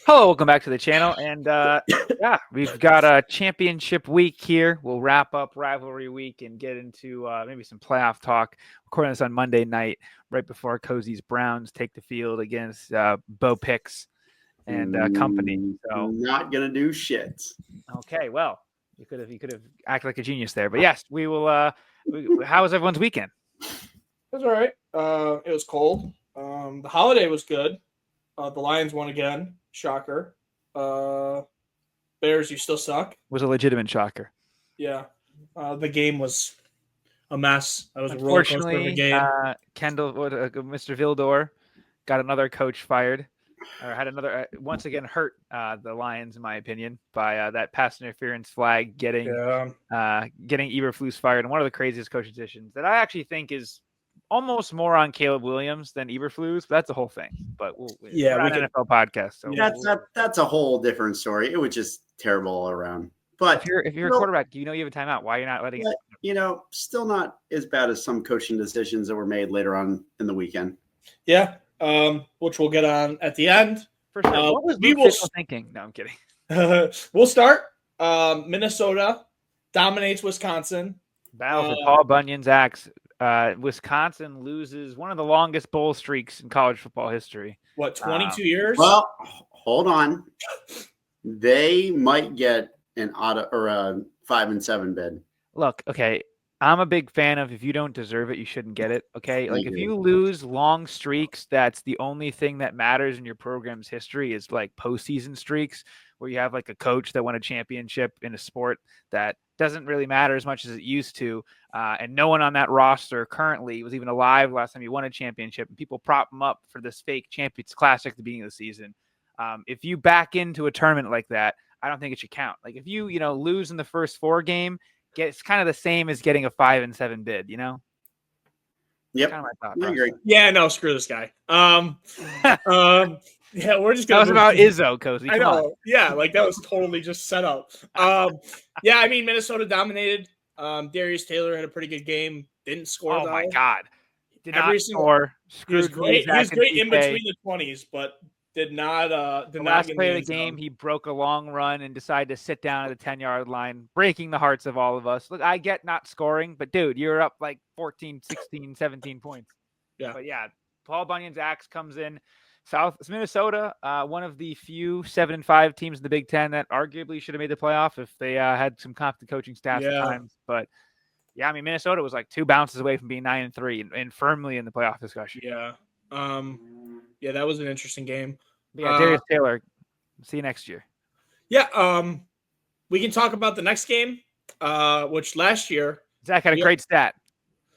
Hello, welcome back to the channel, and yeah, we've got a championship week here. We'll wrap up rivalry week and get into maybe some playoff talk. Recording this on Monday night, right before Cozzi's Browns take the field against Bo Picks and company. So not gonna do shit. Okay, well, you could have acted like a genius there, but yes, we will. How was everyone's weekend? It was all right. It was cold. The holiday was good. The Lions won again. Shocker. Bears, you still suck. Was a legitimate shocker. Yeah. The game was a mess. That was a roller coaster of a game. Kendall, Mr. Vildor, got another coach fired, or had another once again hurt the Lions, in my opinion, by that pass interference flag getting Eberflus fired. And one of the craziest coaching decisions that I actually think is almost more on Caleb Williams than Eberflus, but that's the whole thing. But we're on an NFL podcast, so that's a whole different story. It was just terrible all around. But if you're a quarterback, you know you have a timeout. Why are you not letting it? Still not as bad as some coaching decisions that were made later on in the weekend. Yeah, which we'll get on at the end. For sure. What was Luke thinking? No, I'm kidding. We'll start. Minnesota dominates Wisconsin. Battle for Paul Bunyan's axe. Wisconsin loses one of the longest bowl streaks in college football history. What, 22 years? Well, hold on. They might get an auto or a 5-7 bid. Look, okay, I'm a big fan of if you don't deserve it, you shouldn't get it. Okay, like if you lose long streaks, that's the only thing that matters in your program's history is like postseason streaks, where you have like a coach that won a championship in a sport that doesn't really matter as much as it used to. And no one on that roster currently was even alive last time he won a championship. And people prop him up for this fake Champions Classic at the beginning of the season. If you back into a tournament like that, I don't think it should count. Like if you lose in the first 4 game, it's kind of the same as getting a 5-7 bid. Yep. Kind of my thought. I agree. Yeah, no, screw this guy. Yeah, we're just gonna. That was about Izzo, Cozzi. I know. Yeah, like that was totally just set up. Yeah, I mean Minnesota dominated. Darius Taylor had a pretty good game. Didn't score. Oh my God! Did not score. He was great. He was great in between the 20s, but did not. The last play of the game, he broke a long run and decided to sit down at the 10-yard line, breaking the hearts of all of us. Look, I get not scoring, but dude, you're up like 14, 16, 17 points. Yeah. But yeah, Paul Bunyan's axe comes in. Minnesota, one of the few 7-5 teams in the Big Ten that arguably should have made the playoff if they had some competent coaching staff at times. But yeah, I mean, Minnesota was like 2 bounces away from being 9-3 and firmly in the playoff discussion. Yeah. Yeah, that was an interesting game. Yeah, Darius Taylor. See you next year. Yeah. We can talk about the next game, which last year Zack had a great stat.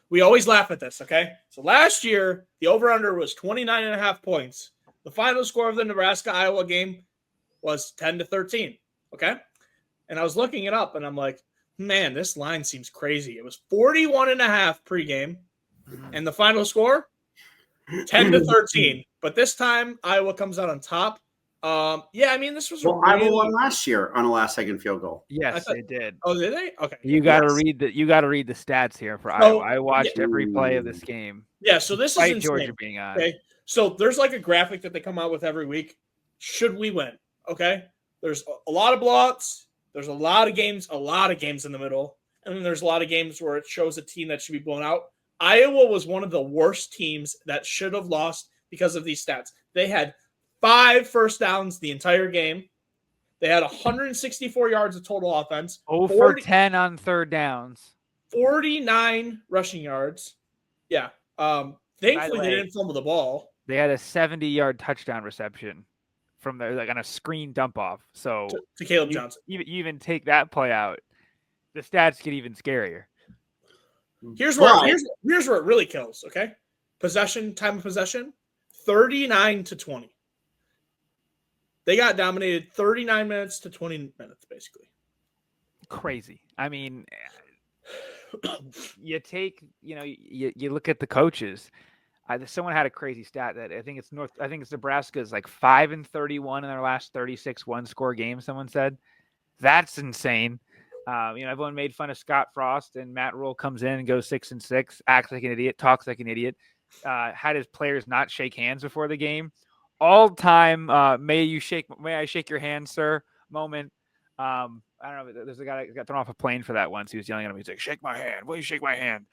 We always laugh at this, okay? So last year, the over-under was 29.5 points. The final score of the Nebraska-Iowa game was 10-13, okay? And I was looking it up, and I'm like, man, this line seems crazy. It was 41.5 pregame, and the final score, 10-13. But this time, Iowa comes out on top. Yeah, I mean, this was Iowa won last year on a last-second field goal. Yes, they did. Oh, did they? Okay. You got to read the stats here for Iowa. I watched every play of this game. Yeah, so this is insane. Georgia being on. Okay, so there's like a graphic that they come out with every week. Should we win? Okay, there's a lot of blowouts. There's a lot of games in the middle, and then there's a lot of games where it shows a team that should be blown out. Iowa was one of the worst teams that should have lost because of these stats. They had 5 first downs the entire game. They had 164 yards of total offense. 0 for 10 on third downs. 49 rushing yards. Yeah. Thankfully, they didn't fumble the ball. They had a 70-yard touchdown reception from there, like on a screen dump off. So to Caleb Johnson. You even take that play out, the stats get even scarier. Here's where it really kills. Okay, time of possession, 39-20. They got dominated 39 minutes to 20 minutes, basically. Crazy. I mean, you look at the coaches. Someone had a crazy stat that I think it's Nebraska's like 5-31 in their last 36 one-score games. Someone said that's insane. Everyone made fun of Scott Frost, and Matt Rule comes in and goes 6-6, acts like an idiot, talks like an idiot. Had his players not shake hands before the game. all-time may I shake your hand, sir moment. I don't know. There's a guy that got thrown off a plane for that once. He was yelling at him. He's like, "Shake my hand! Will you shake my hand?"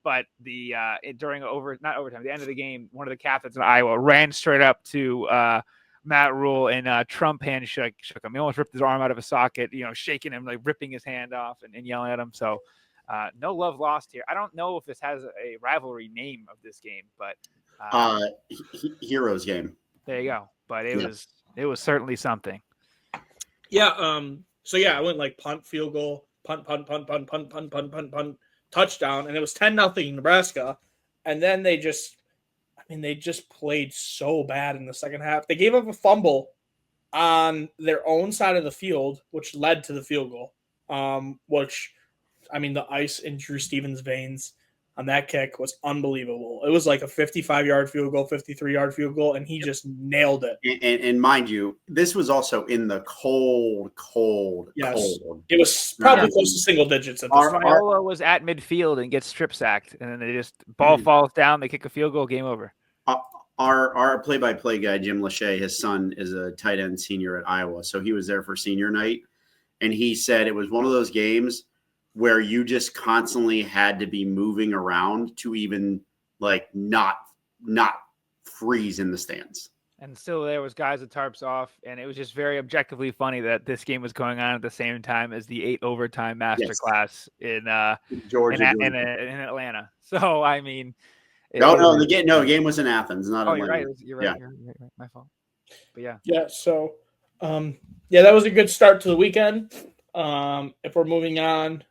But during not overtime, the end of the game, one of the captains in Iowa ran straight up to Matt Rule and Trump hand shook him. He almost ripped his arm out of his socket, shaking him, like ripping his hand off and yelling at him. So no love lost here. I don't know if this has a rivalry name of this game, but Heroes game. there you go. But it was certainly something. Yeah. So yeah, I went like punt, field goal, punt, touchdown, and it was 10-0 Nebraska. And then they just played so bad in the second half. They gave up a fumble on their own side of the field, which led to the field goal. The ice in Drew Stevens' veins on that kick was unbelievable. It was like a 55-yard field goal, 53-yard field goal, and he just nailed it. And mind you, this was also in the cold. Yes. Cold. It was probably close to single digits at this point. Iowa was at midfield and gets strip sacked, and then they just ball falls down, they kick a field goal, game over. Our play-by-play guy, Jim Lachey, his son is a tight end senior at Iowa, so he was there for senior night, and he said it was one of those games where you just constantly had to be moving around to even like not freeze in the stands. And still there was guys with tarps off, and it was just very objectively funny that this game was going on at the same time as the 8 overtime masterclass in Georgia in Atlanta. So I mean, the game was in Athens, not Atlanta. You're right. You're right. My fault. But yeah. Yeah. So, that was a good start to the weekend. If we're moving on,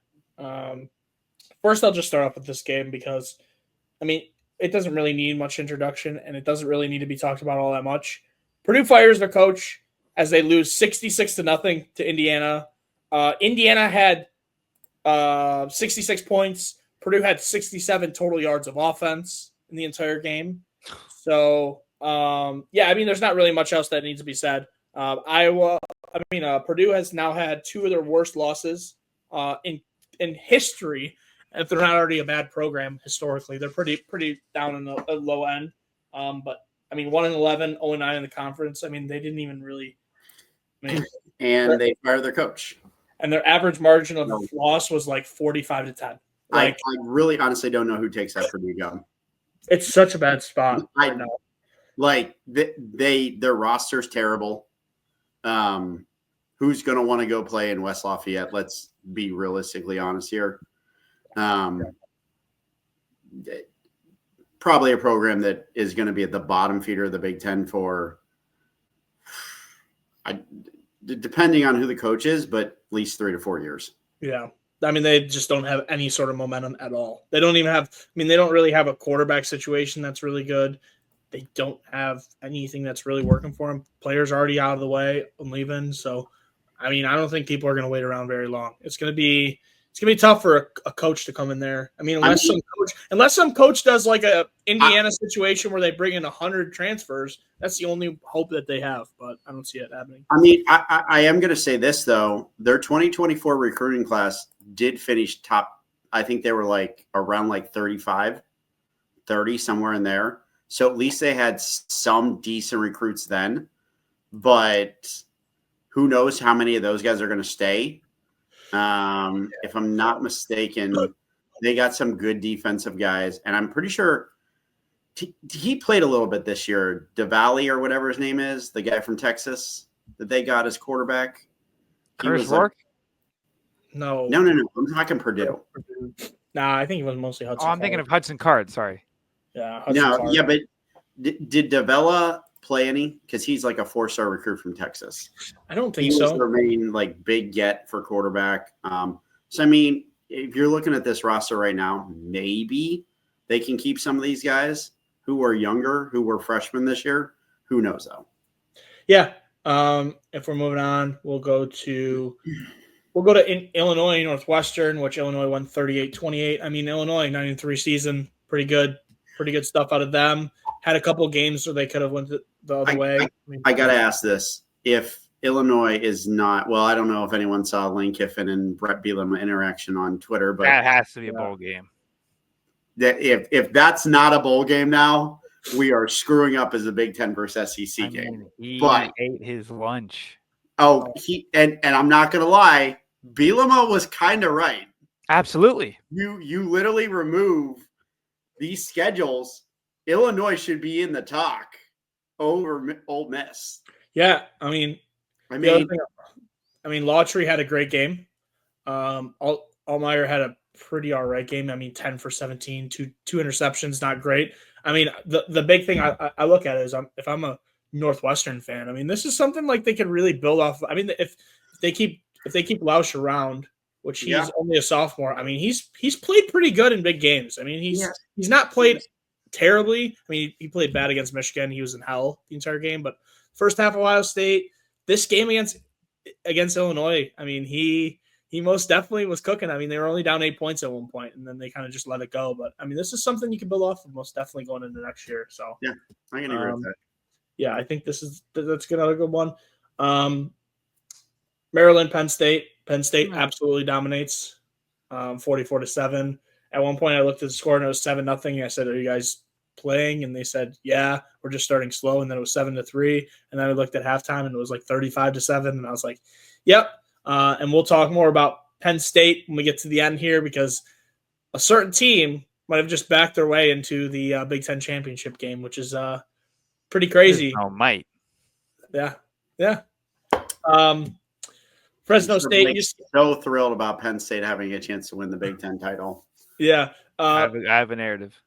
first I'll just start off with this game because, it doesn't really need much introduction and it doesn't really need to be talked about all that much. Purdue fires their coach as they lose 66-0 to Indiana. Indiana had 66 points. Purdue had 67 total yards of offense in the entire game. So, there's not really much else that needs to be said. Purdue has now had 2 of their worst losses in history. If they're not already a bad program historically, they're pretty down in the low end. 1-11, 0-9 in the conference. They didn't even really. And they fired their coach. And their average margin of loss was like 45-10. I really honestly don't know who takes that Purdue job. It's such a bad spot. I know. Like their roster's terrible. Who's going to want to go play in West Lafayette? Let's be realistically honest here. Probably a program that is going to be at the bottom feeder of the Big Ten for, depending on who the coach is, but at least 3 to 4 years. Yeah. They just don't have any sort of momentum at all. They don't even have, they don't really have a quarterback situation that's really good. They don't have anything that's really working for them. Players are already out of the way and leaving. So, I don't think people are going to wait around very long. It's going to be tough for a coach to come in there. Unless some coach does like a Indiana situation where they bring in 100 transfers, that's the only hope that they have. But I don't see it happening. I am going to say this though: their 2024 recruiting class did finish top. I think they were like around like 35, 30, somewhere in there. So at least they had some decent recruits then. But who knows how many of those guys are going to stay? If I'm not mistaken, they got some good defensive guys, and I'm pretty sure he played a little bit this year. DeValley or whatever his name is, the guy from Texas that they got as quarterback. Curtis Rourke? No. I'm talking Purdue. Nah, I think he was mostly Hudson. I'm thinking of Hudson Card. Sorry. Yeah. But did DeVella play any? Because he's like a 4-star recruit from Texas. I don't think he so. Was the main big get for quarterback. If you're looking at this roster right now, maybe they can keep some of these guys who are younger, who were freshmen this year. Who knows though? Yeah. If we're moving on, we'll go to Illinois Northwestern, which Illinois won 38-28. Illinois 9-3 season, pretty good stuff out of them. Had a couple games where they could have went the other way. I got to ask this. If Illinois is not – well, I don't know if anyone saw Lane Kiffin and Brett Bielema interaction on Twitter. But that has to be a bowl game. If that's not a bowl game now, we are screwing up as a Big Ten versus SEC game. He But ate his lunch. and I'm not gonna lie, Bielema was kind of right. Absolutely. You literally remove these schedules. Illinois should be in the talk over Ole Miss. Yeah, I mean, Lawtree had a great game. Allmeyer had a pretty all right game. I mean, 10 for 17, two interceptions, not great. I mean, the big thing I look at is if I'm a Northwestern fan, I mean, this is something like they could really build off. I mean, if they keep Lausch around, which he's only a sophomore, I mean, he's played pretty good in big games. I mean, he's not played terribly. I mean, he played bad against Michigan. He was in hell the entire game, but first half Ohio State, this game against Illinois, I mean, he most definitely was cooking. I mean, they were only down 8 points at one point, and then they kind of just let it go. But I mean, this is something you can build off of most definitely going into next year. So yeah, I can agree with that. Yeah, I think that's another good one. Maryland, Penn State. Penn State absolutely dominates, 44-7. At one point, I looked at the score and it was 7-0. I said, "Are you guys playing?" And they said, "Yeah, we're just starting slow." And then it was 7-3. And then I looked at halftime and it was like 35-7. And I was like, "Yep." And we'll talk more about Penn State when we get to the end here because a certain team might have just backed their way into the Big Ten championship game, which is pretty crazy. Oh, might. Yeah. Fresno State. So thrilled about Penn State having a chance to win the Big Ten title. Yeah. I have a narrative.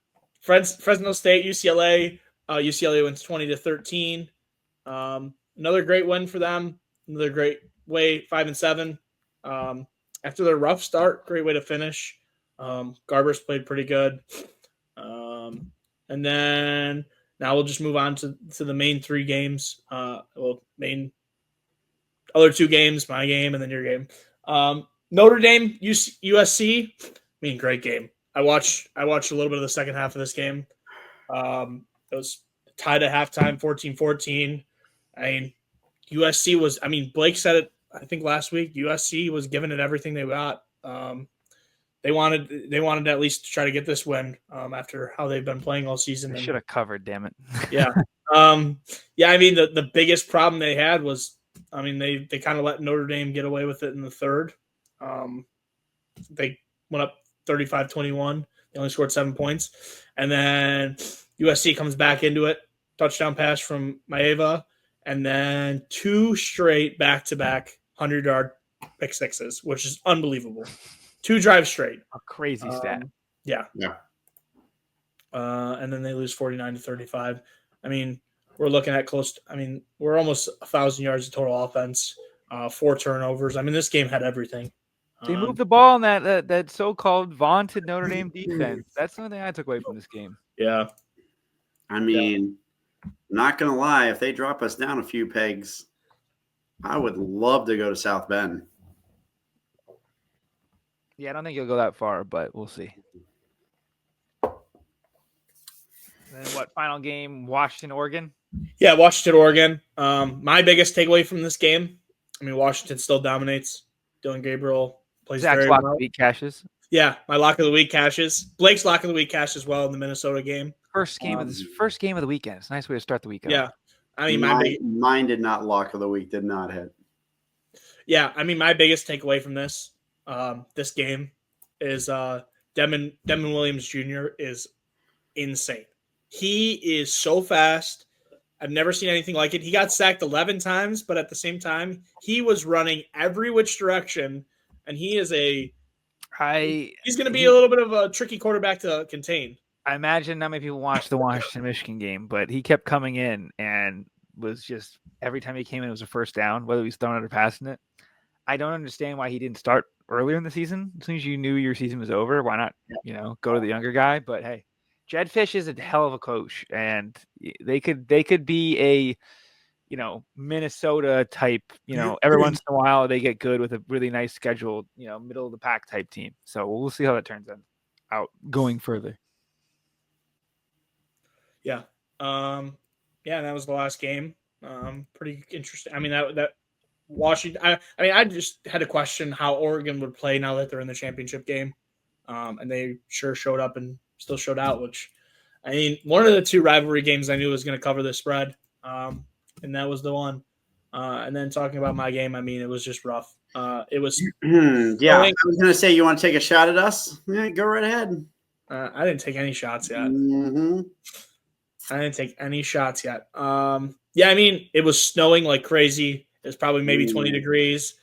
Fresno State, UCLA. UCLA wins 20-13. Another great win for them. Another great way, 5-7. After their rough start, great way to finish. Garber's played pretty good. And then now we'll just move on to the main three games. Main other two games, my game and then your game. Notre Dame, USC. I mean, great game. I watched a little bit of the second half of this game. It was tied at halftime, 14-14. I mean, USC was. I mean, Blake said it. I think last week, USC was giving it everything they got. They wanted to at least try to get this win after how they've been playing all season. They should have covered, damn it. Yeah. Yeah, I mean, the biggest problem they had was, I mean, they kind of let Notre Dame get away with it in the third. They went up 35-21. They only scored 7 points. And then USC comes back into it. Touchdown pass from Maeva. And then 2 straight back-to-back 100-yard pick sixes, which is unbelievable. 2 drives straight. A crazy stat. Yeah. And then they lose 49-35. I mean, we're looking at we're almost 1,000 yards of total offense, 4 turnovers. I mean, this game had everything. They moved the ball in that so-called vaunted Notre Dame defense. That's the only thing I took away from this game. Yeah. I mean, not going to lie, if they drop us down a few pegs, I would love to go to South Bend. Yeah, I don't think you'll go that far, but we'll see. Then what, final game, Washington, Oregon? Yeah, Washington, Oregon. My biggest takeaway from this game, I mean, Washington still dominates. Dylan Gabriel plays Zack's very lock well. of the week cashes. Yeah, my lock of the week cashes. Blake's lock of the week cashed as well in the Minnesota game. First game of the weekend. It's a nice way to start the weekend. Yeah. I mean, mine did not lock of the week, did not hit. Yeah, I mean, my biggest takeaway from this game is Demon Williams Jr. is insane. He is so fast. I've never seen anything like it. He got sacked 11 times, but at the same time, he was running every which direction, and he is he's going to be a little bit of a tricky quarterback to contain. I imagine not many people watched the Washington-Michigan game, but he kept coming in and was just every time he came in, it was a first down, whether he was throwing it or passing it. I don't understand why he didn't start earlier in the season. As soon as you knew your season was over, why not, go to the younger guy? But hey, Jed Fish is a hell of a coach, and they could be a, Minnesota type, every once in a while they get good with a really nice scheduled, middle of the pack type team. So we'll see how that turns out going further. Yeah. That was the last game. Pretty interesting. I mean, that Washington, I just had to question how Oregon would play now that they're in the championship game. And they sure showed up and still showed out, which, I mean, one of the two rivalry games I knew was going to cover the spread, and that was the one. And then talking about my game, I mean, it was just rough. It was yeah. I was going to say, you want to take a shot at us? Yeah, go right ahead. I didn't take any shots yet. Mm-hmm. I didn't take any shots yet. Yeah, I mean, it was snowing like crazy. It was probably maybe 20 degrees.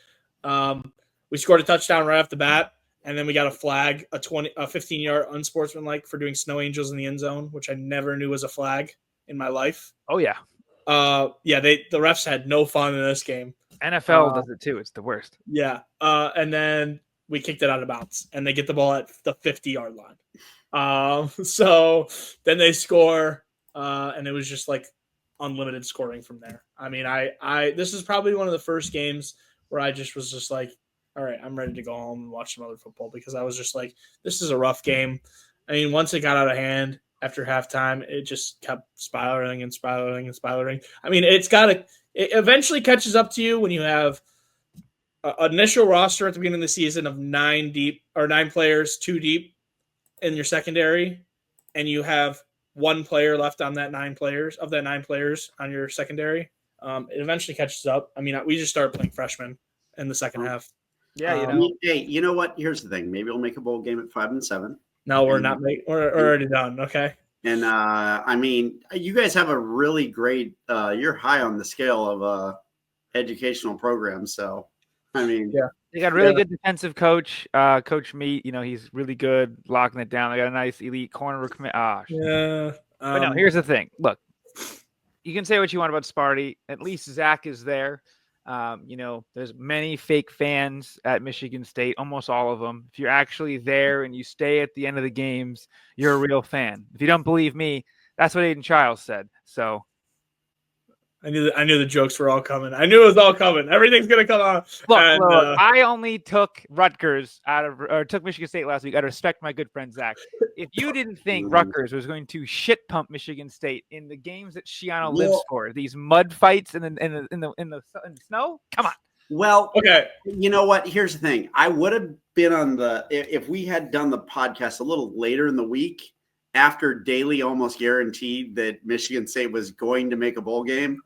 We scored a touchdown right off the bat, and then we got a flag, a 15-yard unsportsmanlike for doing snow angels in the end zone, which I never knew was a flag in my life. Oh yeah. Yeah, the refs had no fun in this game. NFL does it too. It's the worst. Yeah. And then we kicked it out of bounds, and they get the ball at the 50-yard line. So then they score, and it was just like unlimited scoring from there. I mean, this is probably one of the first games where I just was just like, all right, I'm ready to go home and watch some other football, because I was just like, this is a rough game. I mean, once it got out of hand after halftime, it just kept spiraling and spiraling and spiraling. I mean, it eventually catches up to you when you have an initial roster at the beginning of the season of 9 players, 2 deep in your secondary, and you have 1 player left on that 9 players on your secondary. It eventually catches up. I mean, we just started playing freshmen in the second half. Yeah, Hey, you know what? Here's the thing. Maybe we'll make a bowl game at 5-7. No, we're not. We're already done. Okay. And I mean, you guys have a really great. You're high on the scale of educational programs. So, I mean, yeah, they got a really good defensive coach, Coach Meat. You know, he's really good locking it down. They got a nice elite corner commit. Yeah. But no, here's the thing. Look, you can say what you want about Sparty. At least Zack is there. You know, there's many fake fans at Michigan State, almost all of them. If you're actually there and you stay at the end of the games, you're a real fan. If you don't believe me, that's what Aiden Childs said. So I knew the jokes were all coming. I knew it was all coming. Everything's gonna come on. Look, I only took Rutgers took Michigan State last week. I respect my good friend Zack. If you didn't think Rutgers was going to shit pump Michigan State in the games that Shiano lives for, these mud fights in the snow, come on. Well, okay. You know what? Here's the thing. I would have been on if we had done the podcast a little later in the week, after Daly almost guaranteed that Michigan State was going to make a bowl game.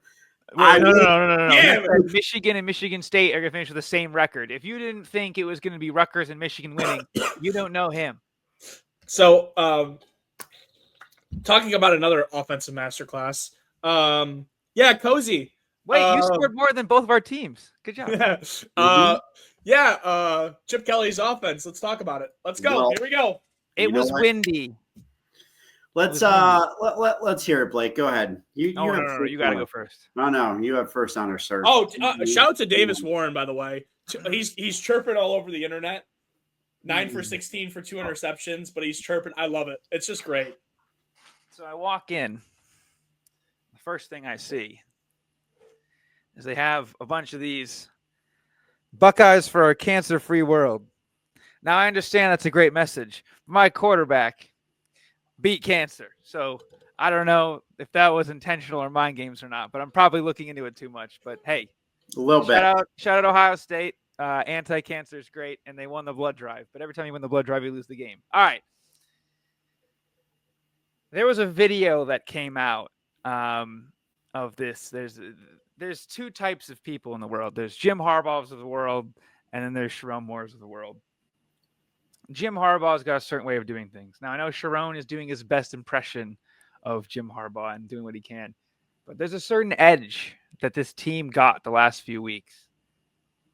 No. Yeah, Michigan and Michigan State are going to finish with the same record. If you didn't think it was going to be Rutgers and Michigan winning, you don't know him. So, talking about another offensive masterclass. Yeah, Cozzi. Wait, you scored more than both of our teams. Good job. Yeah. Chip Kelly's offense. Let's talk about it. Let's go. Well, here we go. It was windy. Let's hear it, Blake. Go ahead. You got to go first. No, you have first honor, sir. Oh, shout out to Davis Warren, by the way. He's chirping all over the internet. 9 for 16 for 2 interceptions, but he's chirping. I love it. It's just great. So I walk in. The first thing I see is they have a bunch of these Buckeyes for a cancer-free world. Now, I understand that's a great message. My quarterback beat cancer. So I don't know if that was intentional or mind games or not, but I'm probably looking into it too much. But hey, a little bit. Shout out Ohio State. Anti-cancer is great, and they won the blood drive. But every time you win the blood drive, you lose the game. All right. There was a video that came out of this. There's 2 types of people in the world. There's Jim Harbaugh's of the world, and then there's Sharon Moore's of the world. Jim Harbaugh's got a certain way of doing things. Now, I know Sharon is doing his best impression of Jim Harbaugh and doing what he can. But there's a certain edge that this team got the last few weeks.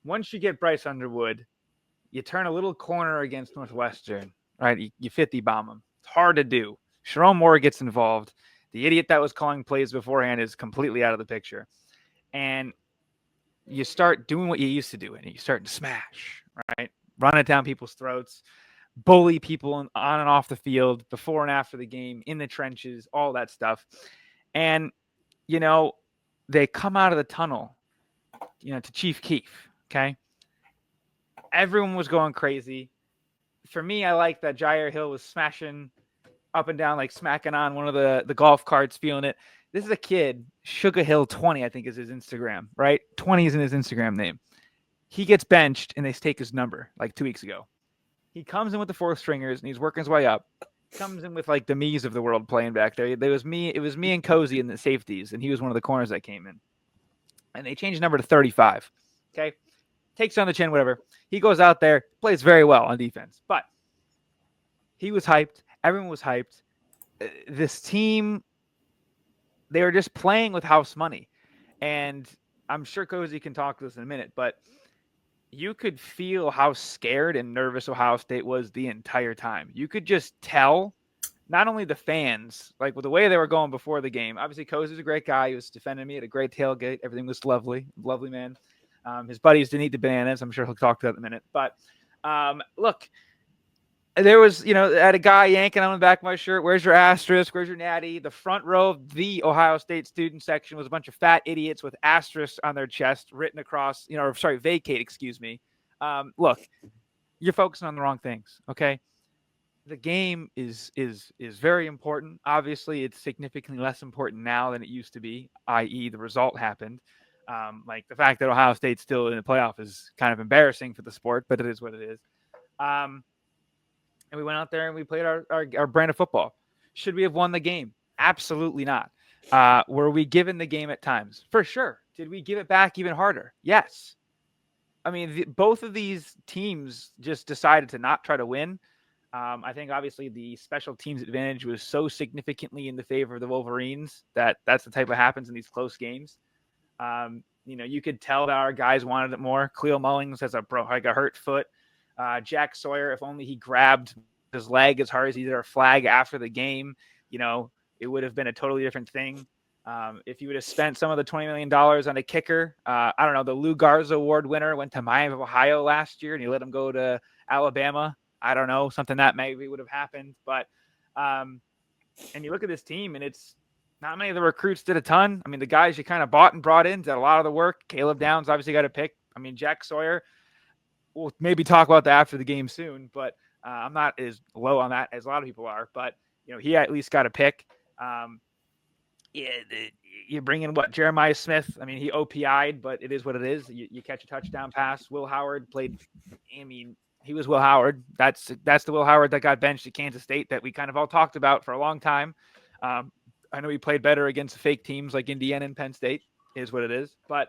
Once you get Bryce Underwood, you turn a little corner against Northwestern, right? You 50 bomb them. It's hard to do. Sharon Moore gets involved. The idiot that was calling plays beforehand is completely out of the picture. And you start doing what you used to do, and you start to smash, right? Run it down people's throats, bully people on and off the field, before and after the game, in the trenches, all that stuff. And, you know, they come out of the tunnel, to Chief Keef, okay? Everyone was going crazy. For me, I like that Jair Hill was smashing up and down, like smacking on one of the golf carts, feeling it. This is a kid, Sugar Hill 20, I think is his Instagram, right? 20 is in his Instagram name. He gets benched, and they take his number like 2 weeks ago. He comes in with the 4th stringers, and he's working his way up. comes in with like the me's of the world playing back there. It was me and Cozzi in the safeties, and he was one of the corners that came in. And they changed number to 35. Okay. Takes on the chin, whatever. He goes out there, plays very well on defense. But he was hyped. Everyone was hyped. This team, they were just playing with house money. And I'm sure Cozzi can talk to this in a minute, but you could feel how scared and nervous Ohio State was the entire time. You could just tell, not only the fans, like with the way they were going before the game. Obviously, Cozzi's a great guy. He was defending me at a great tailgate. Everything was lovely, lovely man. His buddies didn't eat the bananas. I'm sure he'll talk to that in a minute. But look, there was, I had a guy yanking on the back of my shirt. Where's your asterisk? Where's your natty? The front row of the Ohio State student section was a bunch of fat idiots with asterisks on their chest written across, vacate, excuse me. Look, you're focusing on the wrong things, okay? The game is very important. Obviously, it's significantly less important now than it used to be, i.e. the result happened. Like the fact that Ohio State's still in the playoff is kind of embarrassing for the sport, but it is what it is. And we went out there and we played our brand of football. Should we have won the game? Absolutely not. Were we given the game at times? For sure. Did we give it back even harder? Yes. I mean, both of these teams just decided to not try to win. I think obviously the special teams advantage was so significantly in the favor of the Wolverines that's the type of happens in these close games. You could tell that our guys wanted it more. Cleo Mullings has a hurt foot. Jack Sawyer, if only he grabbed his leg as hard as he did our flag after the game, it would have been a totally different thing. If you would have spent some of the $20 million on a kicker, I don't know, the Lou Garza Award winner went to Miami of Ohio last year and you let him go to Alabama. I don't know, something that maybe would have happened. But, and you look at this team and it's not many of the recruits did a ton. I mean, the guys you kind of bought and brought in did a lot of the work. Caleb Downs obviously got a pick. I mean, Jack Sawyer, we'll maybe talk about that after the game soon, but I'm not as low on that as a lot of people are. But, he at least got a pick. You bring in Jeremiah Smith. I mean, he OPI'd, but it is what it is. You catch a touchdown pass. Will Howard played. I mean, he was Will Howard. That's the Will Howard that got benched at Kansas State that we kind of all talked about for a long time. I know he played better against fake teams like Indiana and Penn State. Is what it is. But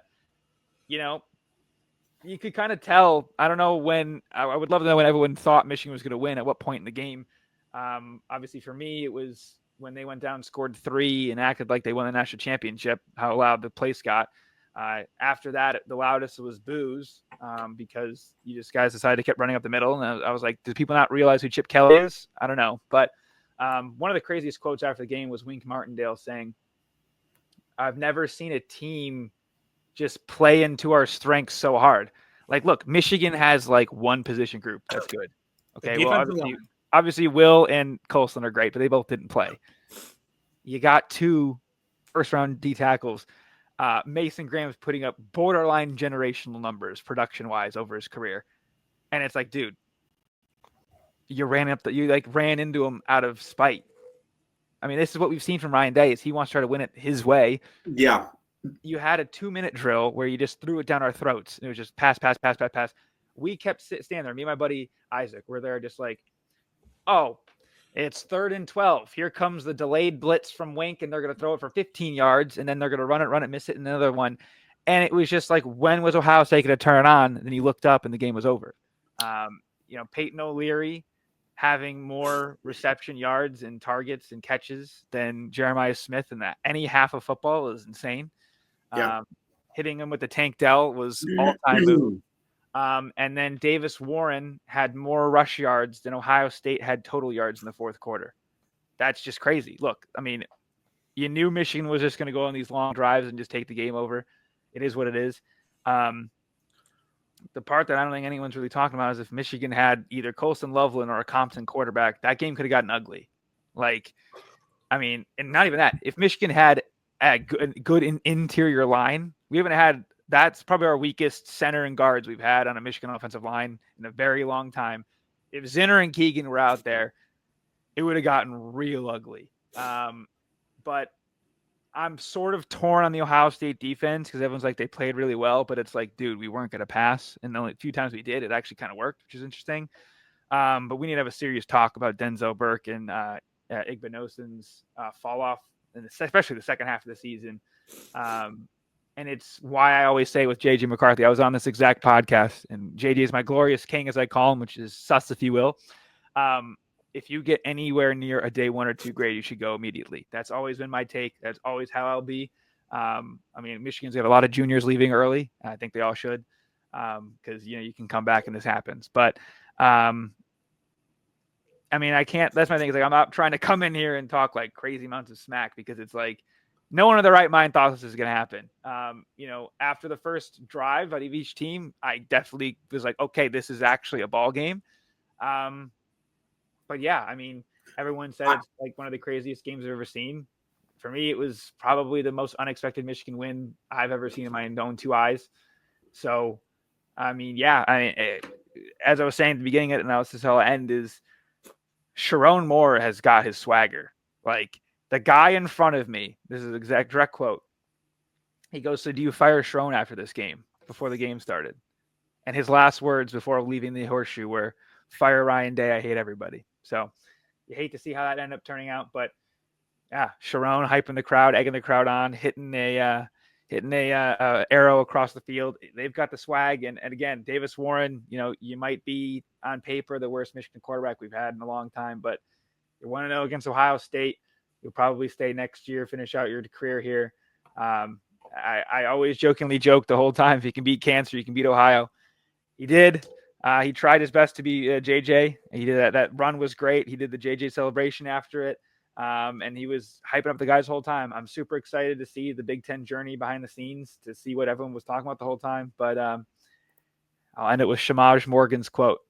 you could kind of tell. I don't know when. I would love to know when everyone thought Michigan was going to win. At what point in the game? Obviously, for me, it was when they went down, scored 3, and acted like they won the national championship. How loud the place got. After that, the loudest was boos because you just guys decided to keep running up the middle. And I was like, did people not realize who Chip Kelly is? I don't know. But one of the craziest quotes after the game was Wink Martindale saying, I've never seen a team just play into our strengths so hard. Like, look, Michigan has like one position group. That's good. Okay. Well, obviously Will and Colson are great, but they both didn't play. You got 2 first-round D tackles. Mason Graham's putting up borderline generational numbers production-wise over his career. And it's like, dude, you ran into him out of spite. I mean, this is what we've seen from Ryan Day is he wants to try to win it his way. Yeah. You had a 2-minute drill where you just threw it down our throats. It was just pass. We kept standing there. Me and my buddy Isaac were there just like, oh, it's 3rd and 12. Here comes the delayed blitz from Wink, and they're going to throw it for 15 yards, and then they're going to run it, miss it, and another one. And it was just like, when was Ohio State going to turn it on? And then you looked up, and the game was over. Peyton O'Leary having more reception yards and targets and catches than Jeremiah Smith in that any half of football is insane. Yeah. Hitting him with the Tank Dell was all-time move. And then Davis Warren had more rush yards than Ohio State had total yards in the fourth quarter. That's just crazy. Look, I mean, you knew Michigan was just going to go on these long drives and just take the game over. It is what it is. The part that I don't think anyone's really talking about is if Michigan had either Colson Loveland or a Compton quarterback, that game could have gotten ugly. Like, I mean, and not even that. If Michigan had a good interior line, we haven't had. That's probably our weakest center and guards we've had on a Michigan offensive line in a very long time. If Zinner and Keegan were out there, it would have gotten real ugly. But I'm sort of torn on the Ohio State defense because everyone's like, they played really well, but it's like, dude, we weren't going to pass. And the only few times we did, it actually kind of worked, which is interesting. But we need to have a serious talk about Denzel Burke and Igbinosun's fall off, and especially the second half of the season. And it's why I always say with JJ McCarthy, I was on this exact podcast, and JJ is my glorious king, as I call him, which is sus, if you will. If you get anywhere near a day 1 or 2 grade, you should go immediately. That's always been my take. That's always how I'll be. I mean, Michigan's got a lot of juniors leaving early. I think they all should, because you can come back and this happens. But I mean, I can't. That's my thing. Is like I'm not trying to come in here and talk like crazy amounts of smack, because it's like no one in their right mind thought this was going to happen. After the first drive out of each team, I definitely was like, okay, this is actually a ball game. But yeah, I mean, everyone said it's like one of the craziest games I've ever seen. For me, it was probably the most unexpected Michigan win I've ever seen in my own 2 eyes. So, I mean, yeah, as I was saying at the beginning of the analysis, I'll end is Sharon Moore has got his swagger. Like the guy in front of me, this is exact direct quote. He goes, "So do you fire Sharon after this game?" Before the game started. And his last words before leaving the horseshoe were, "Fire Ryan Day. I hate everybody." So you hate to see how that ended up turning out, but yeah, Sharon hyping the crowd, egging the crowd on, hitting a arrow across the field. They've got the swag, and again, Davis Warren. You might be on paper the worst Michigan quarterback we've had in a long time, but you want to know against Ohio State, you'll probably stay next year, finish out your career here. I always jokingly joke the whole time, if you can beat cancer, you can beat Ohio. He did. He tried his best to be JJ. He did that. That run was great. He did the JJ celebration after it. And he was hyping up the guys the whole time. I'm super excited to see the Big Ten journey behind the scenes, to see what everyone was talking about the whole time. But I'll end it with Shamaj Morgan's quote.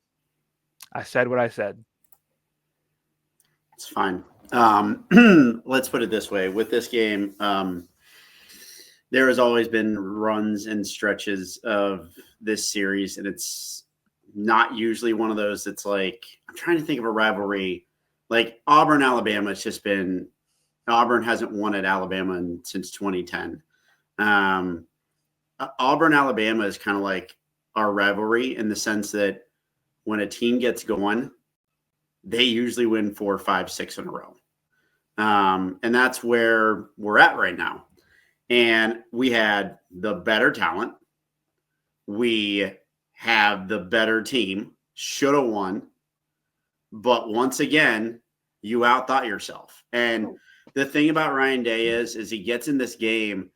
I said what I said. It's fine. Let's put it this way. With this game, there has always been runs and stretches of this series, and it's not usually one of those that's like, I'm trying to think of a rivalry. Like Auburn, Alabama, it's just been – Auburn hasn't won at Alabama since 2010. Auburn, Alabama is kind of like our rivalry in the sense that when a team gets going, they usually win 4, 5, 6 in a row. And that's where we're at right now. And we had the better talent. We have the better team. Should have won. But once again, you outthought yourself. And the thing about Ryan Day is he gets in this game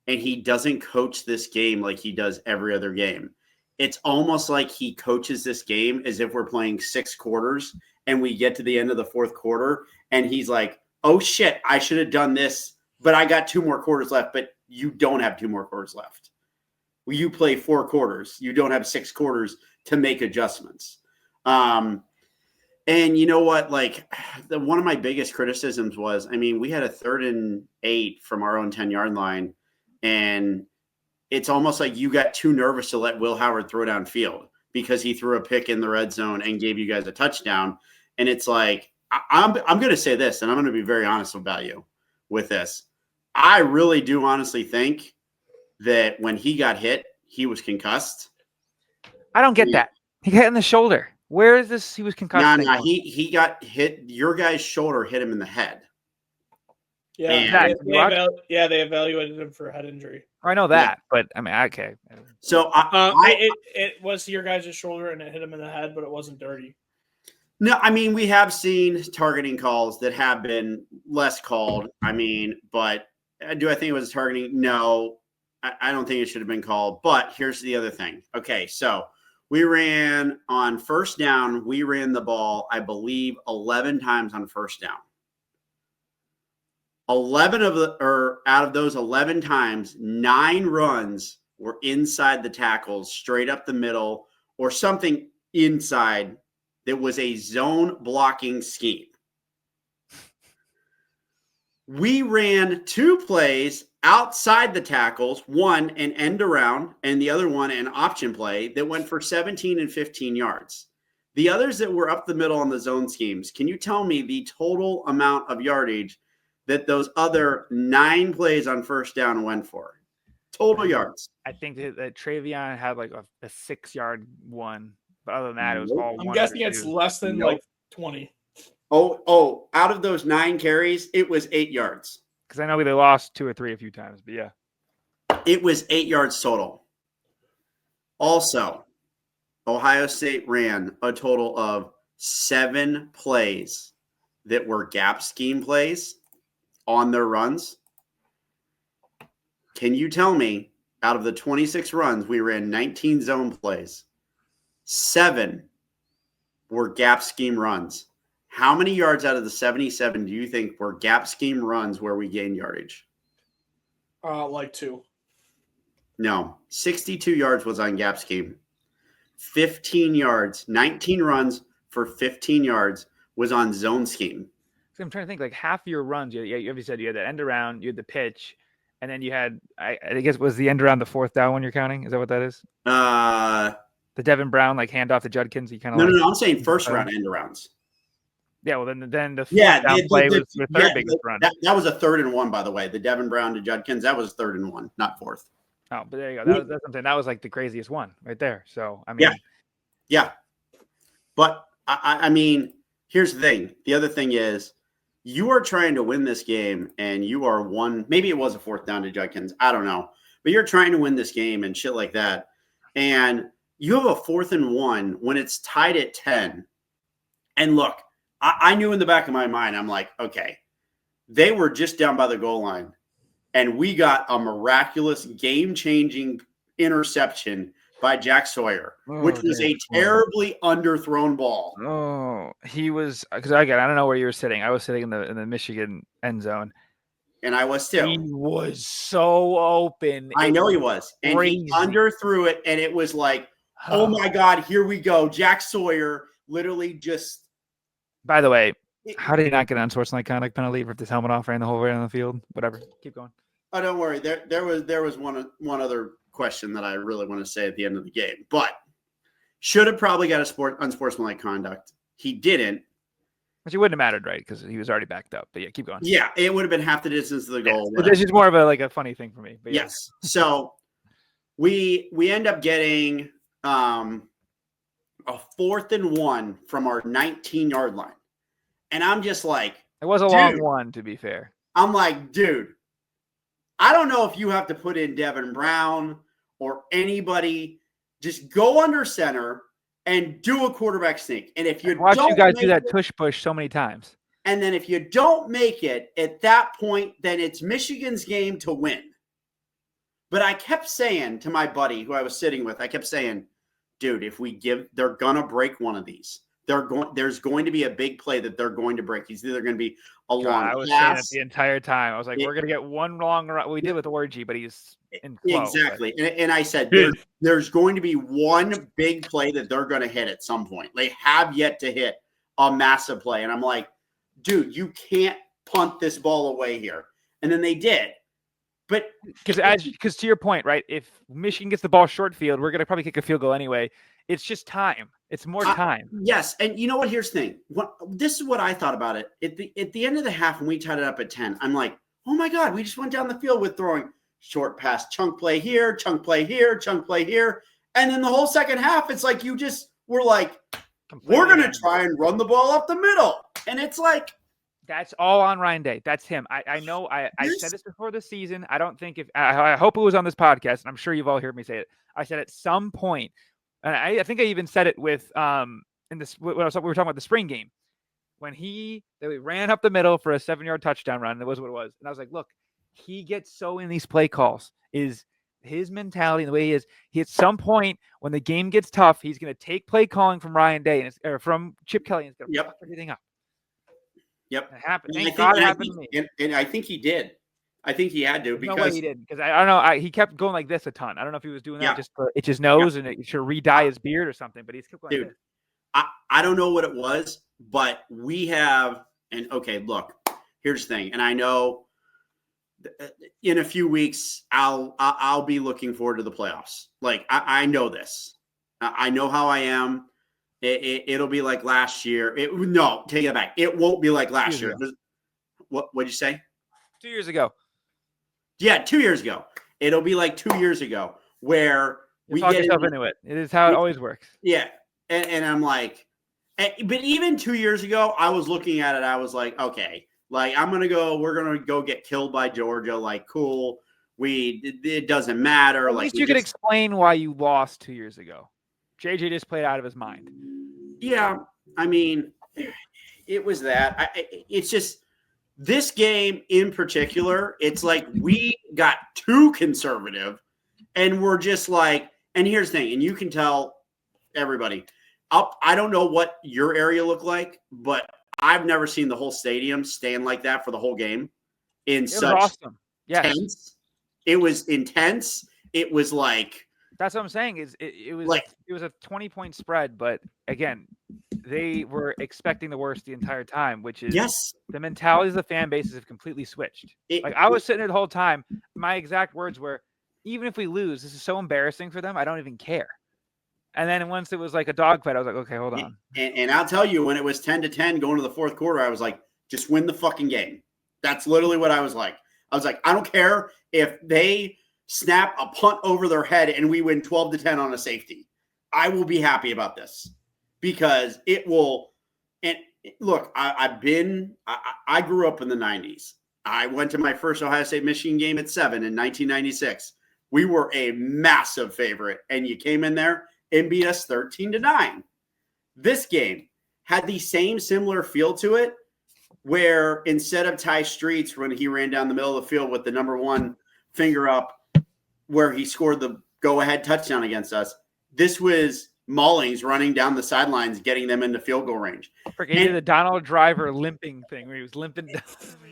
and he doesn't coach this game like he does every other game. It's almost like he coaches this game as if we're playing 6 quarters and we get to the end of the 4th quarter and he's like, oh shit, I should have done this, but I got 2 more quarters left. But you don't have 2 more quarters left. You play 4 quarters. You don't have 6 quarters to make adjustments. And you know what? Like one of my biggest criticisms was, I mean, we had a 3rd and 8 from our own 10-yard line, and it's almost like you got too nervous to let Will Howard throw downfield because he threw a pick in the red zone and gave you guys a touchdown. And it's like, I'm going to say this, and I'm going to be very honest about you with this. I really do honestly think that when he got hit, he was concussed. I don't get that. He got in the shoulder. Where is this? He was concussed. No, he got hit. Your guy's shoulder hit him in the head. Yeah, they evaluated him for a head injury. I know that, but I mean, okay. So it was your guy's shoulder and it hit him in the head, but it wasn't dirty. No, I mean, we have seen targeting calls that have been less called. I mean, but do I think it was targeting? No, I don't think it should have been called. But here's the other thing. Okay, so we ran on first down. We ran the ball, I believe, 11 times on first down. 11 out of those 11 times, 9 runs were inside the tackles, straight up the middle, or something inside that was a zone blocking scheme. We ran 2 plays outside the tackles, one an end around and the other one an option play that went for 17 and 15 yards. The others that were up the middle on the zone schemes, can you tell me the total amount of yardage that those other 9 plays on first down went for? Total yards. I think that Travion had like a 6-yard one. But other than that, it was Nope. all I'm one guessing or it's two. less than Nope. like 20. Oh, out of those 9 carries, it was 8 yards. Because I know they lost 2 or 3 a few times, but yeah. It was 8 yards total. Also, Ohio State ran a total of 7 plays that were gap scheme plays on their runs. Can you tell me, out of the 26 runs, we ran 19 zone plays. 7 were gap scheme runs. How many yards out of the 77 do you think were gap scheme runs where we gained yardage? Like 2. No, 62 yards was on gap scheme. 15 yards, 19 runs for 15 yards was on zone scheme. So I'm trying to think, like half of your runs, you said you had the end around, you had the pitch, and then you had, I guess, was the end around the 4th down one you're counting? Is that what that is? The Devin Brown, like handoff to Judkins. You kind of No. I'm saying first round end arounds. Yeah, well, then the 4th down play was the third biggest run. That was a 3rd and 1, by the way. The Devin Brown to Judkins, that was 3rd and 1, not 4th. Oh, but there you go. That's something that was like the craziest one right there. So I mean, yeah. But I mean, here's the thing. The other thing is, you are trying to win this game, and you are one. Maybe it was a 4th down to Judkins. I don't know, but you're trying to win this game and shit like that, and you have a 4th and 1 when it's tied at 10. And look, I knew in the back of my mind, I'm like, okay, they were just down by the goal line. And we got a miraculous game-changing interception by Jack Sawyer, which was a terribly underthrown ball. Oh, he was, because I don't know where you were sitting. I was sitting in the Michigan end zone. And I was too. He was so open. I know he was. And he underthrew it, and it was like, oh my God, here we go. Jack Sawyer literally just. By the way, how did he not get an unsportsmanlike conduct penalty for this helmet off, ran the whole way on the field? Whatever. Keep going. Oh, don't worry. There was one other question that I really want to say at the end of the game, but should have probably got unsportsmanlike conduct. He didn't. Which it wouldn't have mattered, right? Because he was already backed up. But yeah, keep going. Yeah, it would have been half the distance to the goal. But this is more of a funny thing for me. But yes. So we end up getting a 4th and 1 from our 19-yard line. And I'm just like, it was a long one, to be fair. I'm like, dude, I don't know if you have to put in Devin Brown or anybody. Just go under center and do a quarterback sneak. And if you watch you guys do that tush push so many times. And then if you don't make it at that point, then it's Michigan's game to win. But I kept saying to my buddy who I was sitting with, I kept saying, dude, if we they're going to break one of these. There's going to be a big play that they're going to break. He's either going to be a long I was saying it the entire time. I was like, we're going to get one long run. We did with Orgy, but he's in flow. Exactly. And I said, there's going to be one big play that they're going to hit at some point. They have yet to hit a massive play. And I'm like, dude, you can't punt this ball away here. And then they did. But because to your point, right, if Michigan gets the ball short field, we're going to probably kick a field goal anyway. It's just time. It's more time. Yes. And you know what? Here's the thing. This is what I thought about it. At the end of the half, when we tied it up at 10, I'm like, oh my God, we just went down the field with throwing short pass, chunk play here, chunk play here, chunk play here. And then the whole second half, it's like you just were like, we're going to try and run the ball up the middle. And it's like, that's all on Ryan Day. That's him. I know I said this before the season. I don't think I hope it was on this podcast, and I'm sure you've all heard me say it. I said at some point, and I think I even said it with we were talking about the spring game when they ran up the middle for a 7-yard touchdown run. That was what it was. And I was like, look, he gets so in these play calls is his mentality and the way he is. He at some point when the game gets tough, he's going to take play calling from Ryan Day or from Chip Kelly and he's going to fuck everything up. Yep. It happened. Thank God it happened to me. And I think he did. I think he had to because no way he didn't. Because I don't know. He kept going like this a ton. I don't know if he was doing that just to itch his nose and it should re-dye his beard or something. But he's kept going like this. I don't know what it was, but we have. And okay, look. Here's the thing. And I know in a few weeks I'll be looking forward to the playoffs. Like I know this. I know how I am. It'll be like last year. No, take it back. It won't be like last year. What'd you say? 2 years ago. Yeah, 2 years ago. It'll be like 2 years ago where we get yourself into it. It is how it always works. Yeah, And I'm like, but even 2 years ago, I was looking at it. I was like, okay, like we're going to go get killed by Georgia. Like, cool. It doesn't matter. At like least you could explain why you lost 2 years ago. JJ just played out of his mind. Yeah. I mean, it was that. It's just this game in particular. It's like we got too conservative and we're just like, and here's the thing, and you can tell everybody, I don't know what your area looked like, but I've never seen the whole stadium stand like that for the whole game. It was awesome. Yes. Tense. It was intense. It was like, that's what I'm saying. It was like, it was a 20-point spread, but again, they were expecting the worst the entire time, which is the mentality of the fan bases have completely switched. Like I was sitting there the whole time. My exact words were, even if we lose, this is so embarrassing for them. I don't even care. And then once it was like a dogfight, I was like, okay, hold on. And I'll tell you, when it was 10-10 going to the fourth quarter, I was like, just win the fucking game. That's literally what I was like. I was like, I don't care if they snap a punt over their head and we win 12-10 on a safety. I will be happy about this because it will. And look, I grew up in the 90s. I went to my first Ohio State Michigan game at 7 in 1996. We were a massive favorite, and you came in there and beat us 13-9. This game had the same similar feel to it, where instead of Ty Streets, when he ran down the middle of the field with the number one finger up, where he scored the go-ahead touchdown against us, this was Mullings running down the sidelines, getting them into field goal range. He did the Donald Driver limping thing where he was limping down.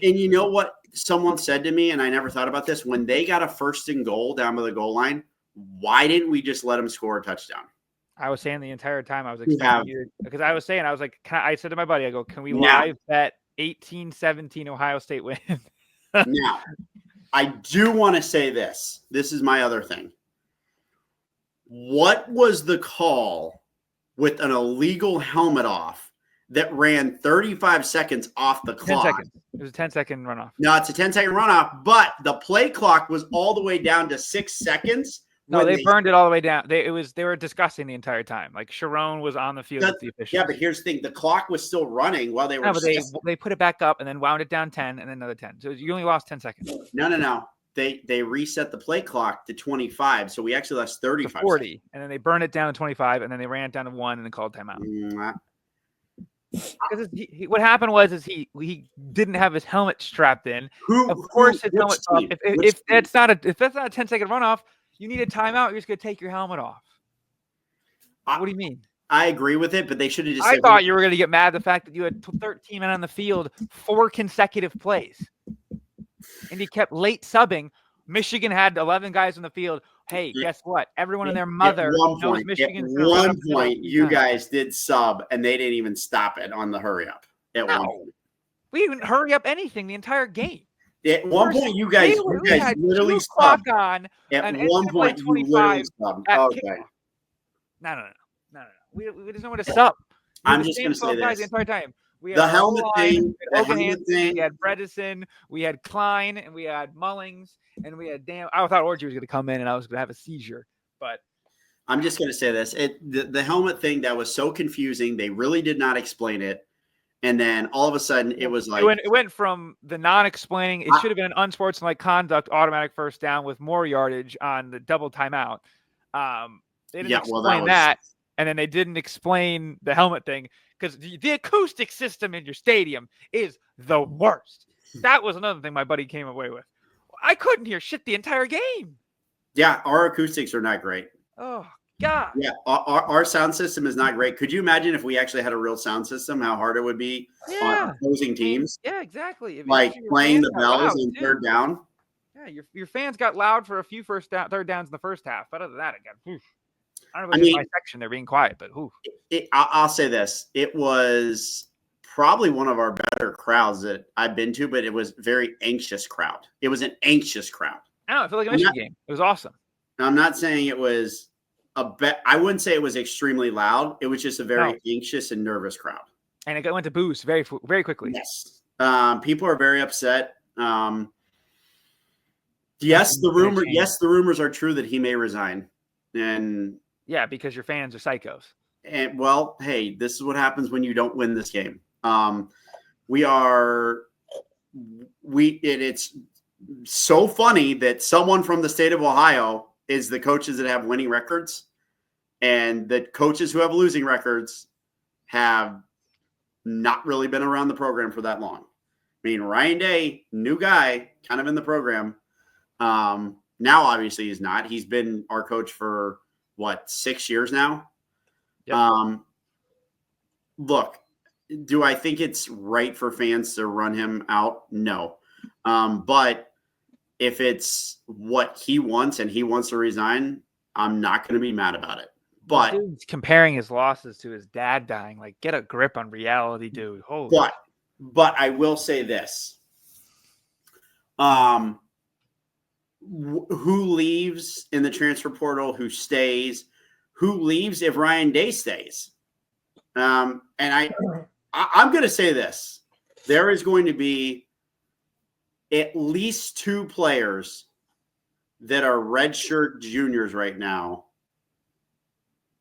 And you know what someone said to me, and I never thought about this, when they got a 1st and goal down by the goal line, why didn't we just let them score a touchdown? I was saying the entire time I was expecting you, because I was saying, I was like, I said to my buddy, I go, can we live bet 18-17 Ohio State win? Now, I do want to say this. This is my other thing. What was the call with an illegal helmet off that ran 35 seconds off the clock? 10 seconds. It was a 10-second runoff. No, it's a 10-second runoff, but the play clock was all the way down to 6 seconds. No, they burned it all the way down. They were discussing the entire time. Like Sharon was on the field with the officials. Yeah, but here's the thing: the clock was still running while they were. No, but they put it back up and then wound it down 10 and then another 10. So you only lost 10 seconds. No. They reset the play clock to 25, so we actually lost 35. 40, seconds. And then they burned it down to 25, and then they ran it down to 1 and then called timeout. Because what happened was he didn't have his helmet strapped in. Of course, his helmet. If that's not a 10-second runoff, you need a timeout. You're just gonna take your helmet off. What do you mean? I agree with it, but they should have just. I thought you were gonna get mad at the fact that you had 13 men on the field 4 consecutive plays, and he kept late subbing. Michigan had 11 guys on the field. Hey, guess what? Everyone and their mother knows Michigan's at one point, you guys did sub, and they didn't even stop it on the hurry up. At one point, we didn't hurry up anything the entire game. At one point, you guys literally subbed. At one point, you literally subbed. Okay. No. We just know what to sub. I'm just going to say this. The entire time. We had the helmet thing. We had Bredesen, we had Klein, and we had Mullings, and we had I thought Orgy was going to come in, and I was going to have a seizure. But I'm just going to say this: the helmet thing that was so confusing. They really did not explain it, and then all of a sudden, it was like it went from the non-explaining. It should have been an unsportsmanlike conduct, automatic first down with more yardage on the double timeout. They didn't explain that. And then they didn't explain the helmet thing because the acoustic system in your stadium is the worst. That was another thing my buddy came away with. I couldn't hear shit the entire game. Yeah, our acoustics are not great. Oh, God. Yeah, our sound system is not great. Could you imagine if we actually had a real sound system, how hard it would be on opposing teams? Yeah, exactly. Like playing the bells on third down. Yeah, your fans got loud for a few third downs in the first half. But other than that, it got I don't know if it's my section. They're being quiet, but I'll say this. It was probably one of our better crowds that I've been to, but it was a very anxious crowd. It was an anxious crowd. I feel like a Michigan game. It was awesome. I'm not saying it was I wouldn't say it was extremely loud. It was just a very anxious and nervous crowd. And it went to boost very, very quickly. Yes. People are very upset. Yes, the rumors are true that he may resign. And yeah, because your fans are psychos. And well, hey, this is what happens when you don't win this game. It's so funny that someone from the state of Ohio is the coaches that have winning records, and the coaches who have losing records have not really been around the program for that long. I mean, Ryan Day, new guy, kind of in the program. Now, obviously, he's not. He's been our coach for, 6 years now? Yep. Look, do I think it's right for fans to run him out? No. But if it's what he wants and he wants to resign, I'm not going to be mad about it. But dude's comparing his losses to his dad dying. Like, get a grip on reality, dude. Holy. But I will say this. Who leaves in the transfer portal? Who stays? Who leaves if Ryan Day stays? And I'm going to say this. There is going to be at least 2 players that are redshirt juniors right now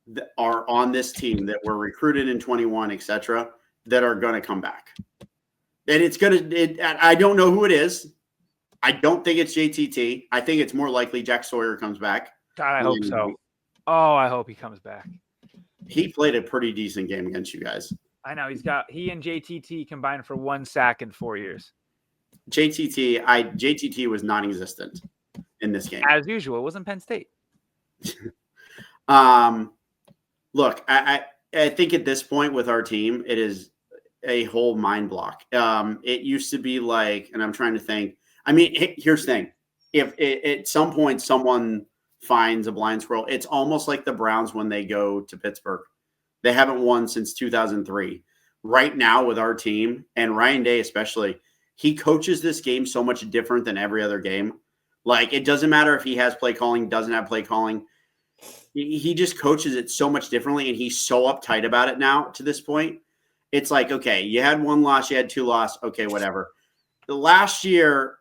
that are on this team that were recruited in 21, etc., that are going to come back. And it's going to – I don't know who it is. I don't think it's JTT. I think it's more likely Jack Sawyer comes back. God, I hope so. Oh, I hope he comes back. He played a pretty decent game against you guys. I know. He and JTT combined for 1 sack in 4 years. JTT was non-existent in this game. As usual. It wasn't Penn State. Look, I think at this point with our team, it is a whole mind block. It used to be like, and I'm trying to think. I mean, here's the thing. If at some point someone finds a blind squirrel, it's almost like the Browns when they go to Pittsburgh. They haven't won since 2003. Right now with our team, and Ryan Day especially, he coaches this game so much different than every other game. Like, it doesn't matter if he has play calling, doesn't have play calling. He just coaches it so much differently, and he's so uptight about it now to this point. It's like, okay, you had 1 loss, you had 2 losses, okay, whatever. The last year,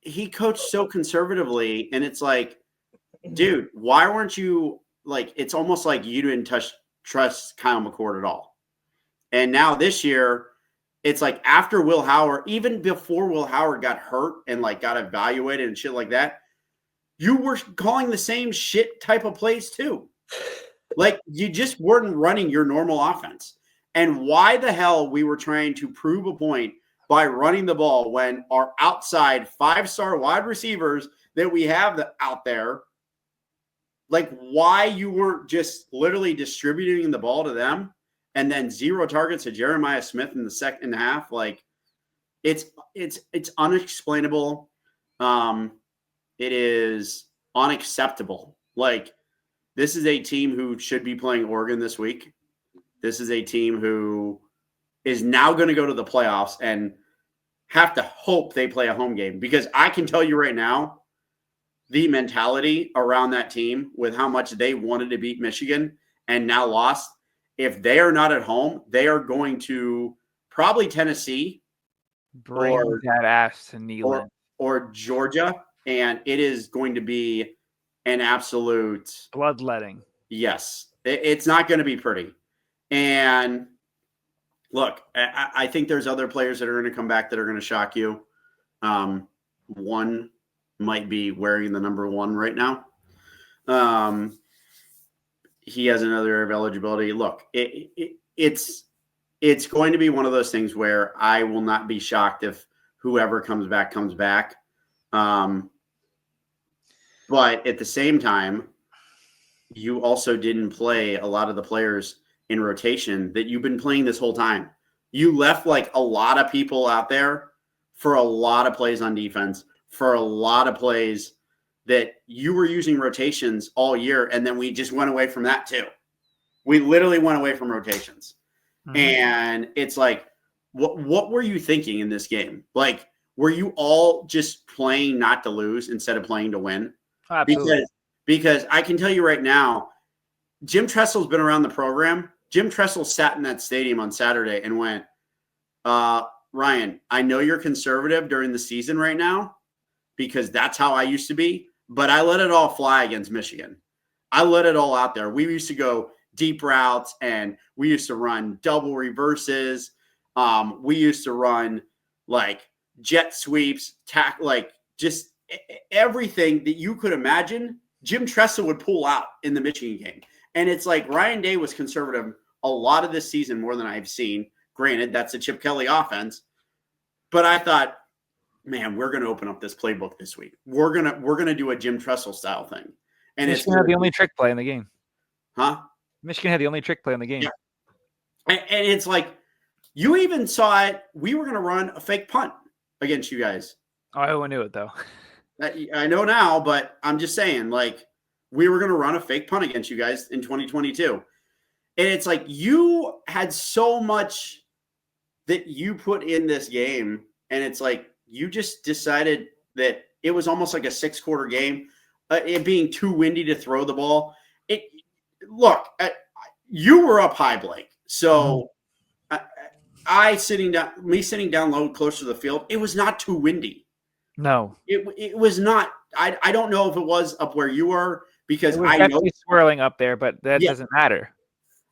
he coached so conservatively, and it's like, dude, why weren't you like? It's almost like you didn't trust Kyle McCord at all. And now this year, it's like after Will Howard, even before Will Howard got hurt and like got evaluated and shit like that, you were calling the same shit type of plays too. Like, you just weren't running your normal offense. And why the hell we were trying to prove a point by running the ball when our outside 5-star wide receivers that we have out there, like, why you weren't just literally distributing the ball to them and then 0 targets to Jeremiah Smith in the second half. Like, it's unexplainable. It is unacceptable. Like, this is a team who should be playing Oregon this week. This is a team who is now going to go to the playoffs and have to hope they play a home game, because I can tell you right now, the mentality around that team with how much they wanted to beat Michigan and now lost, if they are not at home, they are going to probably Tennessee, Bring that ass to Neyland, or Georgia, and it is going to be an absolute bloodletting. Yes, it's not going to be pretty. And look, I think there's other players that are going to come back that are going to shock you. One might be wearing the number 1 right now. He has another year of eligibility. Look, it's going to be one of those things where I will not be shocked if whoever comes back. But at the same time, you also didn't play a lot of the players in rotation that you've been playing this whole time. You left like a lot of people out there for a lot of plays on defense, for a lot of plays that you were using rotations all year. And then we just went away from that too. We literally went away from rotations. Mm-hmm. And it's like, what were you thinking in this game? Like, were you all just playing not to lose instead of playing to win? Absolutely. Because I can tell you right now, Jim Tressel's been around the program. Jim Tressel sat in that stadium on Saturday and went, Ryan, I know you're conservative during the season right now because that's how I used to be, but I let it all fly against Michigan. I let it all out there. We used to go deep routes, and we used to run double reverses. We used to run like jet sweeps, like just everything that you could imagine. Jim Tressa would pull out in the Michigan game. And it's like Ryan Day was conservative a lot of this season, more than I've seen. Granted, that's a Chip Kelly offense. But I thought, man, we're going to open up this playbook this week. We're gonna do a Jim Tressel style thing. And Michigan had the only trick play in the game. Huh? Michigan had the only trick play in the game. Yeah. And it's like, you even saw it. We were going to run a fake punt against you guys. Oh, I knew it, though. I know now, but I'm just saying, like, we were going to run a fake punt against you guys in 2022. And it's like, you had so much that you put in this game. And it's like, you just decided that it was almost like a 6-quarter game, it being too windy to throw the ball. Look, you were up high, Blake. So sitting down low close to the field, it was not too windy. No, it was not. I don't know if it was up where you were, because it was definitely swirling up there, but that doesn't matter.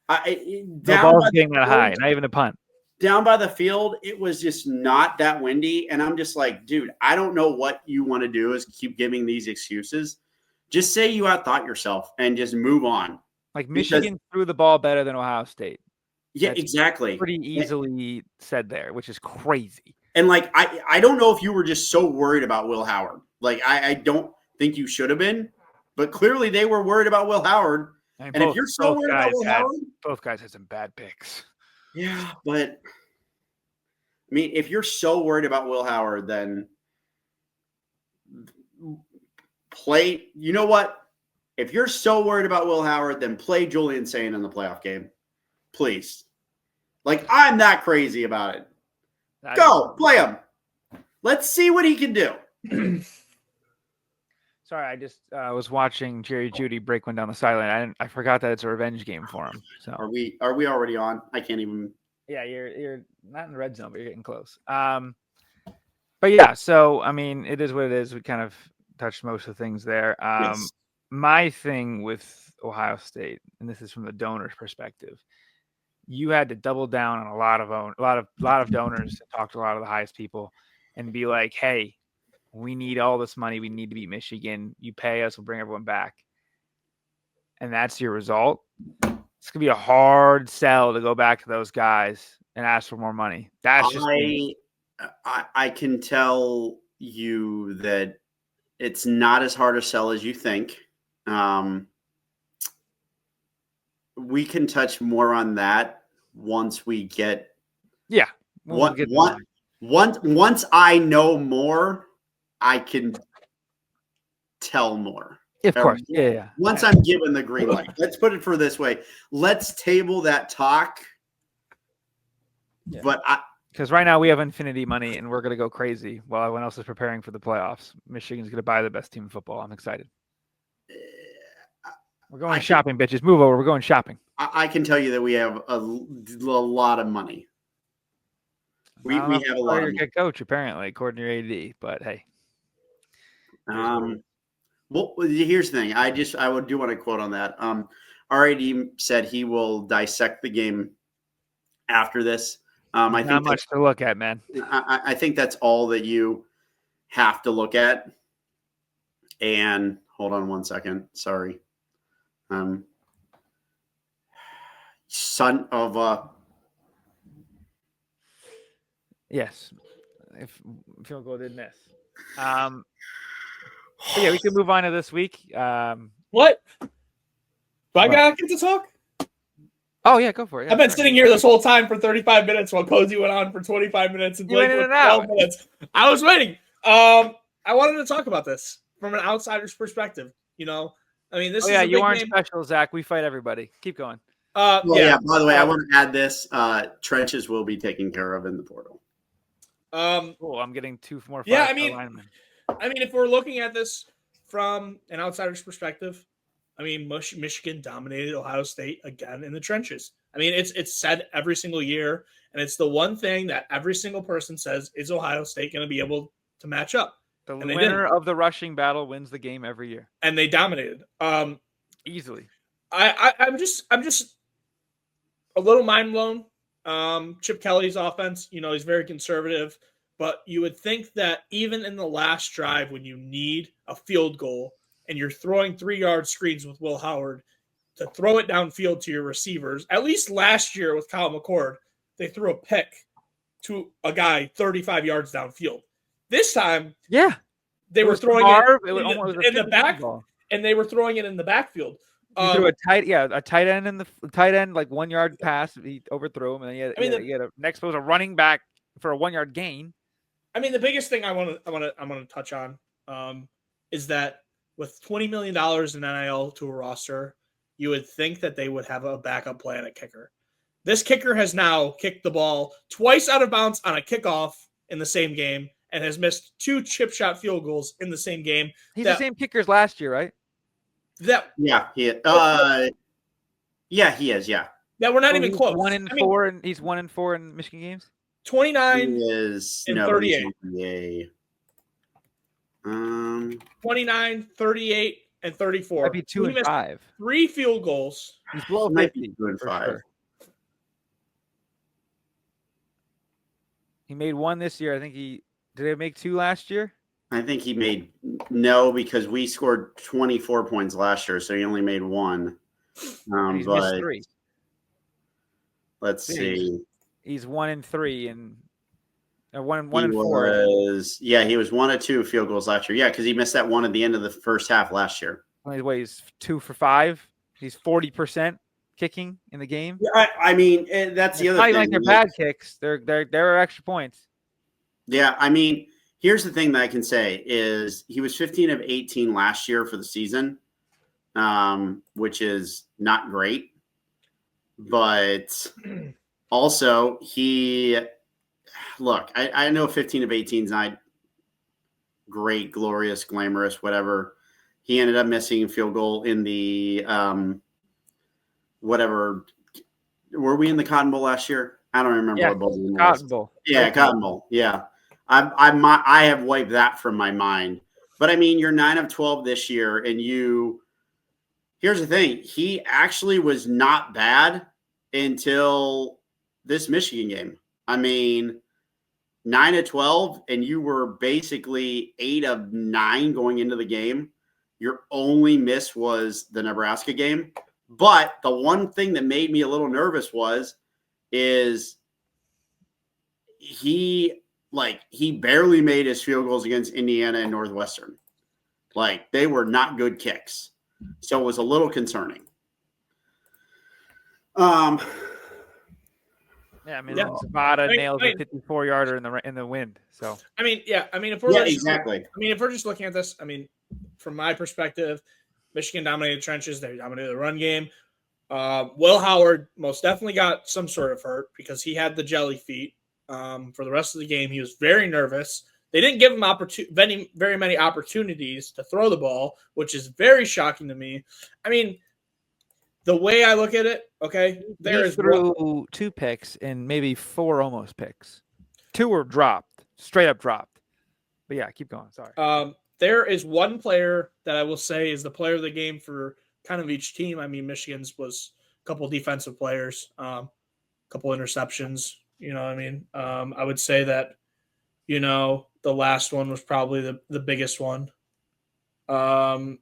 The ball's getting that high, not even a punt. Down by the field, it was just not that windy, and I'm just like, dude, I don't know what you want to do is keep giving these excuses. Just say you outthought yourself and just move on. Like, Michigan threw the ball better than Ohio State. Yeah, exactly. Pretty easily said there, which is crazy. And like, I don't know if you were just so worried about Will Howard. Like, I don't think you should have been, but clearly they were worried about Will Howard. I mean, and if you're so worried about Will Howard, both guys had some bad picks. Yeah, but I mean, if you're so worried about Will Howard, then play. You know what? If you're so worried about Will Howard, then play Julian Sain in the playoff game, please. Like, I'm that crazy about it. Go play him. Let's see what he can do. Sorry, I just was watching Jerry Jeudy break one down the sideline. I forgot that it's a revenge game for him. So are we already on? I can't even. Yeah, you're not in the red zone, but you're getting close. But yeah, so I mean, it is what it is. We kind of touched most of the things there. Yes. My thing with Ohio State, and this is from the donor's perspective, you had to double down on a lot of donors and talk to a lot of the highest people and be like, hey, we need all this money. We need to beat Michigan. You pay us, we'll bring everyone back. And that's your result. It's going to be a hard sell to go back to those guys and ask for more money. That's just me. I can tell you that it's not as hard a sell as you think. We can touch more on that once we get. Yeah. Once I know more, I can tell more. Of course. Yeah. Once I'm given the green light. Let's put it for this way. Let's table that talk. Yeah. But because right now we have infinity money and we're going to go crazy while everyone else is preparing for the playoffs. Michigan's going to buy the best team in football. I'm excited. We're going shopping, bitches. Move over. We're going shopping. I can tell you that we have a lot of money. We have a lot of money. Head coach, apparently, according to your AD. But hey. Well, here's the thing. I do want to quote on that. Our AD said he will dissect the game after this. I think not much to look at, man. I think that's all that you have to look at. And hold on one second. Sorry. Son of a. Yes. If Field goal did miss. Yeah, we can move on to this week. What? Do I get to talk? Oh, yeah, go for it. Yeah, I've been sitting here this whole time for 35 minutes while Cozzi went on for 25 minutes and Blake for 12 minutes. I was waiting. I wanted to talk about this from an outsider's perspective. You know, I mean, this is a you big aren't game. special, Zach. We fight everybody. Keep going. By the way, I want to add this. Trenches will be taken care of in the portal. Cool. I'm getting 2 more. Yeah, I mean, if we're looking at this from an outsider's perspective, I mean, Michigan dominated Ohio State again in the trenches. I mean, it's said every single year, and it's the one thing that every single person says, is Ohio State going to be able to match up? The winner of the rushing battle wins the game every year. And they dominated. Easily. I'm just a little mind blown. Chip Kelly's offense, he's very conservative, but you would think that even in the last drive when you need a field goal and you're throwing 3-yard screens with Will Howard to throw it downfield to your receivers, at least last year with Kyle McCord, they threw a pick to a guy 35 yards downfield. This time, they were throwing it in the back, and they were throwing it in the backfield. You threw a tight end in the tight end, like 1 yard pass. He overthrew him, and then he had a next was a running back for a 1 yard gain. I mean, the biggest thing I want to touch on is that with $20 million in NIL to a roster, you would think that they would have a backup plan at kicker. This kicker has now kicked the ball twice out of bounds on a kickoff in the same game and has missed 2 chip shot field goals in the same game. He's the same kicker as last year, right? He is. Yeah. That we're not even close. 1-4, and he's 1-4 in Michigan games. 29 and 38. 29, 38, and 34. Might be 2 and 5. 3 field goals. He's below 50. 2 and 5. Sure. He made 1 this year. I think did he make 2 last year? I think he made no, because we scored 24 points last year, so he only made 1. He's missed 3. Let's see. He's 1-3 and 1-4. He was 1 of 2 field goals last year. Yeah, because he missed that one at the end of the first half last year. He's 2 for 5. He's 40% kicking in the game. Yeah, I mean, that's the other thing. Like they're bad kicks. There are extra points. Yeah, I mean, here's the thing that I can say is he was 15 of 18 last year for the season, which is not great. But also I know 15 of 18 is not great, glorious, glamorous, whatever. He ended up missing a field goal in the whatever. Were we in the Cotton Bowl last year? I don't remember what bowl it was. Cotton Bowl. Yeah, Cotton Bowl. Yeah. I have wiped that from my mind. But I mean, you're 9 of 12 this year, and here's the thing. He actually was not bad until this Michigan game. I mean, 9 of 12, and you were basically 8 of 9 going into the game. Your only miss was the Nebraska game. But the one thing that made me a little nervous is he barely made his field goals against Indiana and Northwestern. Like, they were not good kicks. So it was a little concerning. Zapata nails a 54-yarder in the wind. So if we're just looking at this, from my perspective, Michigan dominated the trenches. They dominated the run game. Will Howard most definitely got some sort of hurt because he had the jelly feet. For the rest of the game, he was very nervous. They didn't give him very many opportunities to throw the ball, which is very shocking to me. I mean, the way I look at it, he threw 2 picks and maybe 4 almost picks. 2 were dropped, straight up dropped. But yeah, keep going. Sorry. There is one player that I will say is the player of the game for kind of each team. I mean, Michigan's was a couple defensive players, a couple interceptions. You know what I mean? I would say that, the last one was probably the biggest one. And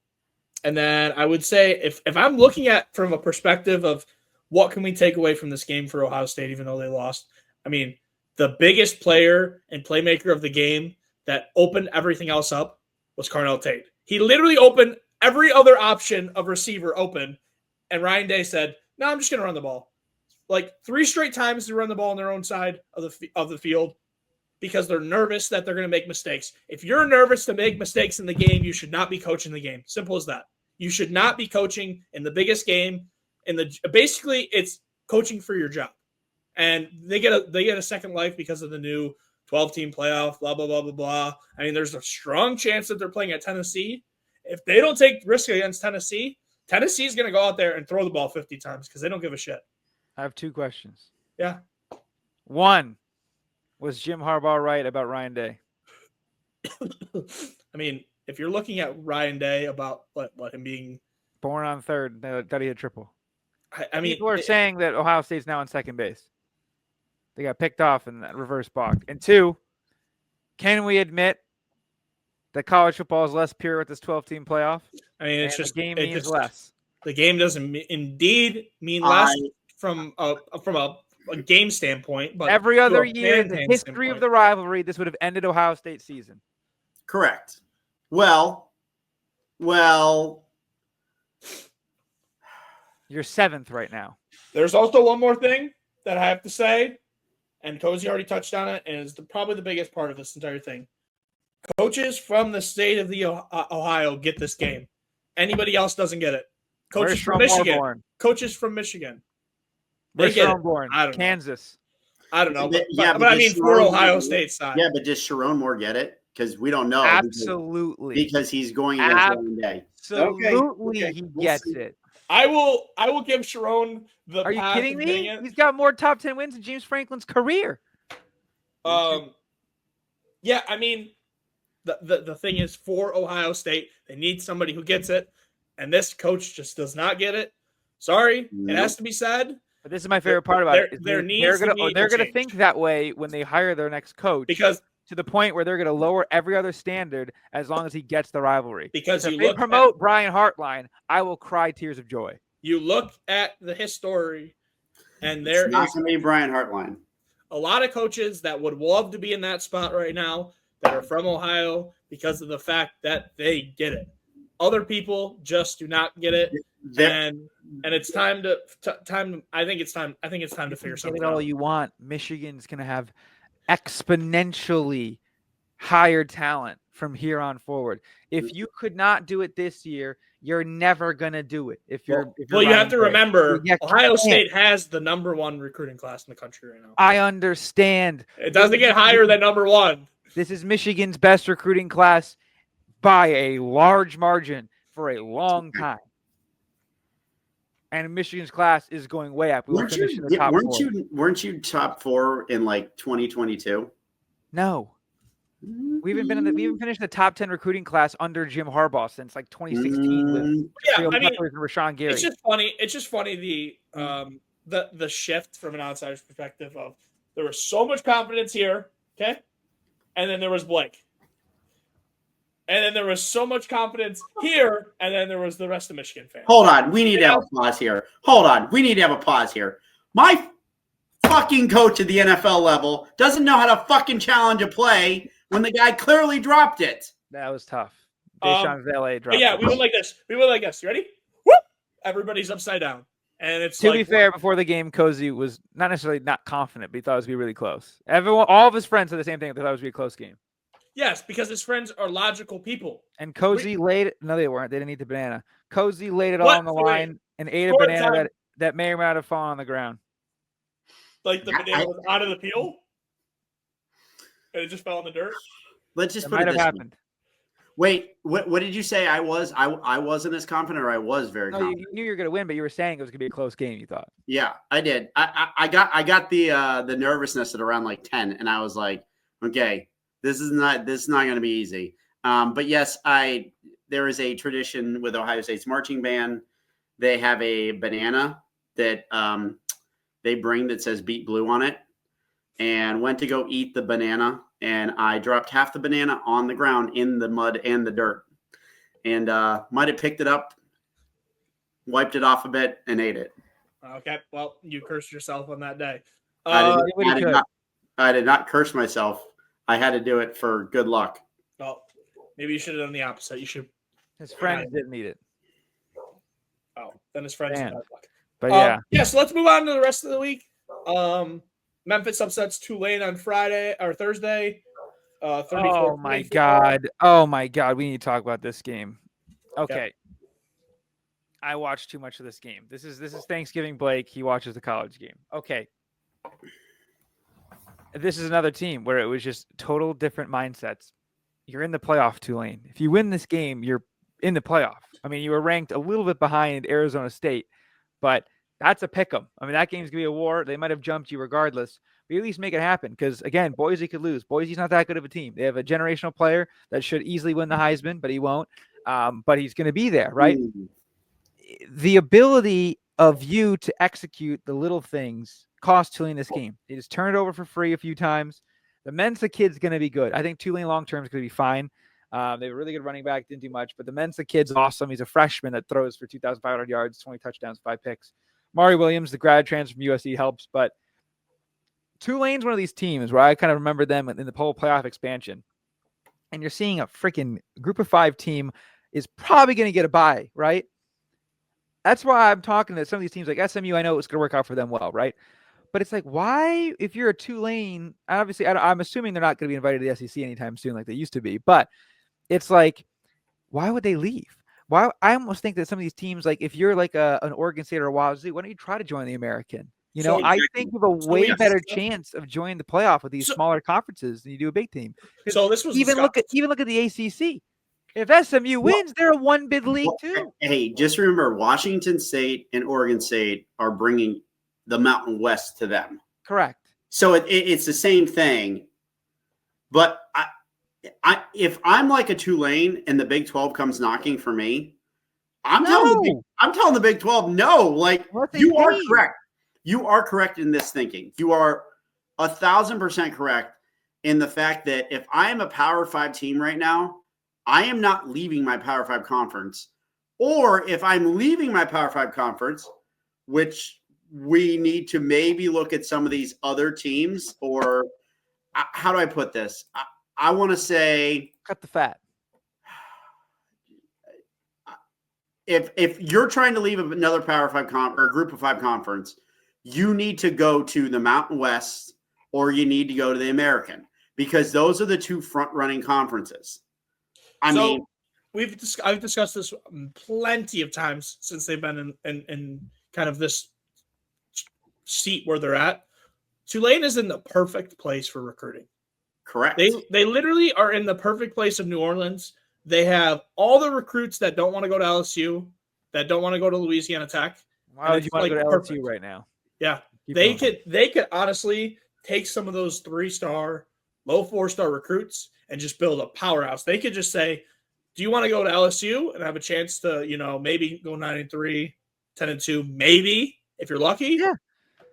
then I would say if I'm looking at from a perspective of what can we take away from this game for Ohio State, even though they lost, the biggest player and playmaker of the game that opened everything else up was Carnell Tate. He literally opened every other option of receiver open, and Ryan Day said, "No, I'm just going to run the ball." Like 3 straight times to run the ball on their own side of the field because they're nervous that they're going to make mistakes. If you're nervous to make mistakes in the game, you should not be coaching the game. Simple as that. You should not be coaching in the biggest game. Basically, it's coaching for your job, and they get a second life because of the new 12-team playoff. Blah blah blah blah blah. There's a strong chance that they're playing at Tennessee. If they don't take risk against Tennessee, Tennessee's going to go out there and throw the ball 50 times because they don't give a shit. I have 2 questions. Yeah. 1, was Jim Harbaugh right about Ryan Day? If you're looking at Ryan Day about what him being Born on third, that he hit triple. I mean, people are saying that Ohio State's now on second base. They got picked off in that reverse balk. And 2, can we admit that college football is less pure with this 12-team playoff? I mean, it's just the game means less. The game doesn't indeed mean less from a game standpoint, but every other year in the history of the rivalry, this would have ended Ohio State's season. Correct. Well, you're 7th right now. There's also one more thing that I have to say, and Cozzi already touched on it, and is probably the biggest part of this entire thing. Coaches from the state of the Ohio get this game. Anybody else doesn't get it. Coaches from Michigan. Coaches from Michigan. They get it. I don't know. Kansas. I don't know. But I mean, for Ohio State's side. Yeah, but does Sharon Moore get it? Because we don't know. Absolutely. Because he's going against Ryan Day. Absolutely, okay. He gets it. I will give Sharon the. Are you kidding me? He's got more top 10 wins in James Franklin's career. Yeah, I mean, the thing is, for Ohio State, they need somebody who gets it, and this coach just does not get it. Sorry, it has to be said. But this is my favorite part about it. They're gonna think that way when they hire their next coach, because to the point where they're going to lower every other standard as long as he gets the rivalry. Because if they promote Brian Hartline, I will cry tears of joy. You look at the history, and it's not going to be Brian Hartline. A lot of coaches that would love to be in that spot right now that are from Ohio because of the fact that they get it. Other people just do not get it, and it's time to. I think it's time to figure something out. All you want. Michigan's going to have exponentially higher talent from here on forward. If you could not do it this year, you're never going to do it. You have to remember, Ohio State has the #1 recruiting class in the country right now. I understand. It doesn't get higher than #1. This is Michigan's best recruiting class by a large margin for a long time. And Michigan's class is going way up. Weren't you top 4 in like 2022? No. We haven't finished the top 10 recruiting class under Jim Harbaugh since like 2016 with Rashawn Gary. It's just funny the shift from an outsider's perspective of there was so much confidence here, okay? And then there was Blake. And then there was so much confidence here, and then there was the rest of Michigan fans. Hold on. We need to have a pause here. My fucking coach at the NFL level doesn't know how to fucking challenge a play when the guy clearly dropped it. That was tough. Deshaun Valet dropped it. We went like this. You ready? Whoop! Everybody's upside down. And it's to be fair, before the game, Cozzi was not necessarily not confident, but he thought it was going to be really close. All of his friends said the same thing. They thought it was going to be a close game. Yes, because his friends are logical people. And Cozzi laid it. No, they weren't. They didn't eat the banana. Cozzi laid it all on the line and ate a banana that may or may not have fallen on the ground. Like the banana was out of the peel? And it just fell in the dirt? Let's just put it this way. Wait, what did you say I was? I wasn't as confident, or I was very confident? You knew you were going to win, but you were saying it was going to be a close game, you thought. Yeah, I did. I got the nervousness at around like 10, and I was like, okay, this is not going to be easy. But yes, there is a tradition with Ohio State's marching band. They have a banana that they bring that says "Beat Blue" on it, and went to go eat the banana, and I dropped half the banana on the ground in the mud and the dirt, and might have picked it up, wiped it off a bit, and ate it. Okay, well, you cursed yourself on that day. I did not curse myself. I had to do it for good luck. Well, maybe you should have done the opposite. You should. His friends didn't eat it. Oh, then his friends had bad luck. But yeah. So let's move on to the rest of the week. Memphis upsets Tulane on Thursday. 34. Oh my god! Oh my god! We need to talk about this game. Okay. Yep. I watched too much of this game. This is Thanksgiving Blake. He watches the college game. Okay. This is another team where it was just total different mindsets. You're in the playoff, Tulane. If you win this game, you're in the playoff. I mean, you were ranked a little bit behind Arizona State, but that's a pick 'em. I mean, that game's going to be a war. They might have jumped you regardless, but at least make it happen because, again, Boise could lose. Boise's not that good of a team. They have a generational player that should easily win the Heisman, but he won't. But he's going to be there, right? the ability of you to execute the little things cost Tulane this game. They just turned it over for free a few times. The Mensa kid's going to be good. I think Tulane long term is going to be fine. They have a really good running back, didn't do much, but the Mensa kid's awesome. He's a freshman that throws for 2,500 yards, 20 touchdowns, 5 picks. Mario Williams, the grad transfer from USC, helps, but Tulane's one of these teams where I kind of remember them in the whole playoff expansion. And you're seeing a freaking group of 5 team is probably going to get a bye, right? That's why I'm talking to some of these teams like SMU. I know it's going to work out for them well, right? But it's like, why, if you're a Tulane, obviously, I'm assuming they're not going to be invited to the SEC anytime soon like they used to be. But it's like, why would they leave? Why? I almost think that some of these teams, like if you're like an Oregon State or a Wazoo, why don't you try to join the American? You know, I think you have a way better chance of joining the playoff with these smaller conferences than you do a big team. So this was even look at the ACC. If SMU wins, they're a 1-bid league too. Hey, just remember, Washington State and Oregon State are bringing the Mountain West to them. Correct. So it's the same thing. But if I'm like a Tulane and the Big 12 comes knocking for me, I'm telling the Big 12 no. Like, you are correct. You are correct in this thinking. You are 1,000% correct in the fact that if I am a Power 5 team right now, I am not leaving my Power 5 conference. Or if I'm leaving my Power 5 conference, which we need to maybe look at some of these other teams, or how do I put this? I want to say cut the fat. If you're trying to leave another Power 5 or Group of 5 conference, you need to go to the Mountain West or you need to go to the American, because those are the 2 front-running conferences. I mean, I've discussed this plenty of times since they've been in kind of this seat where they're at. Tulane is in the perfect place for recruiting. Correct. They literally are in the perfect place of New Orleans. They have all the recruits that don't want to go to LSU, that don't want to go to Louisiana Tech. Why would you want to go to LSU right now? Yeah. They could honestly take some of those 3-star, low 4-star recruits and just build a powerhouse. They could just say, do you want to go to LSU and have a chance to, maybe go 9-3, 10-2, maybe if you're lucky? Yeah.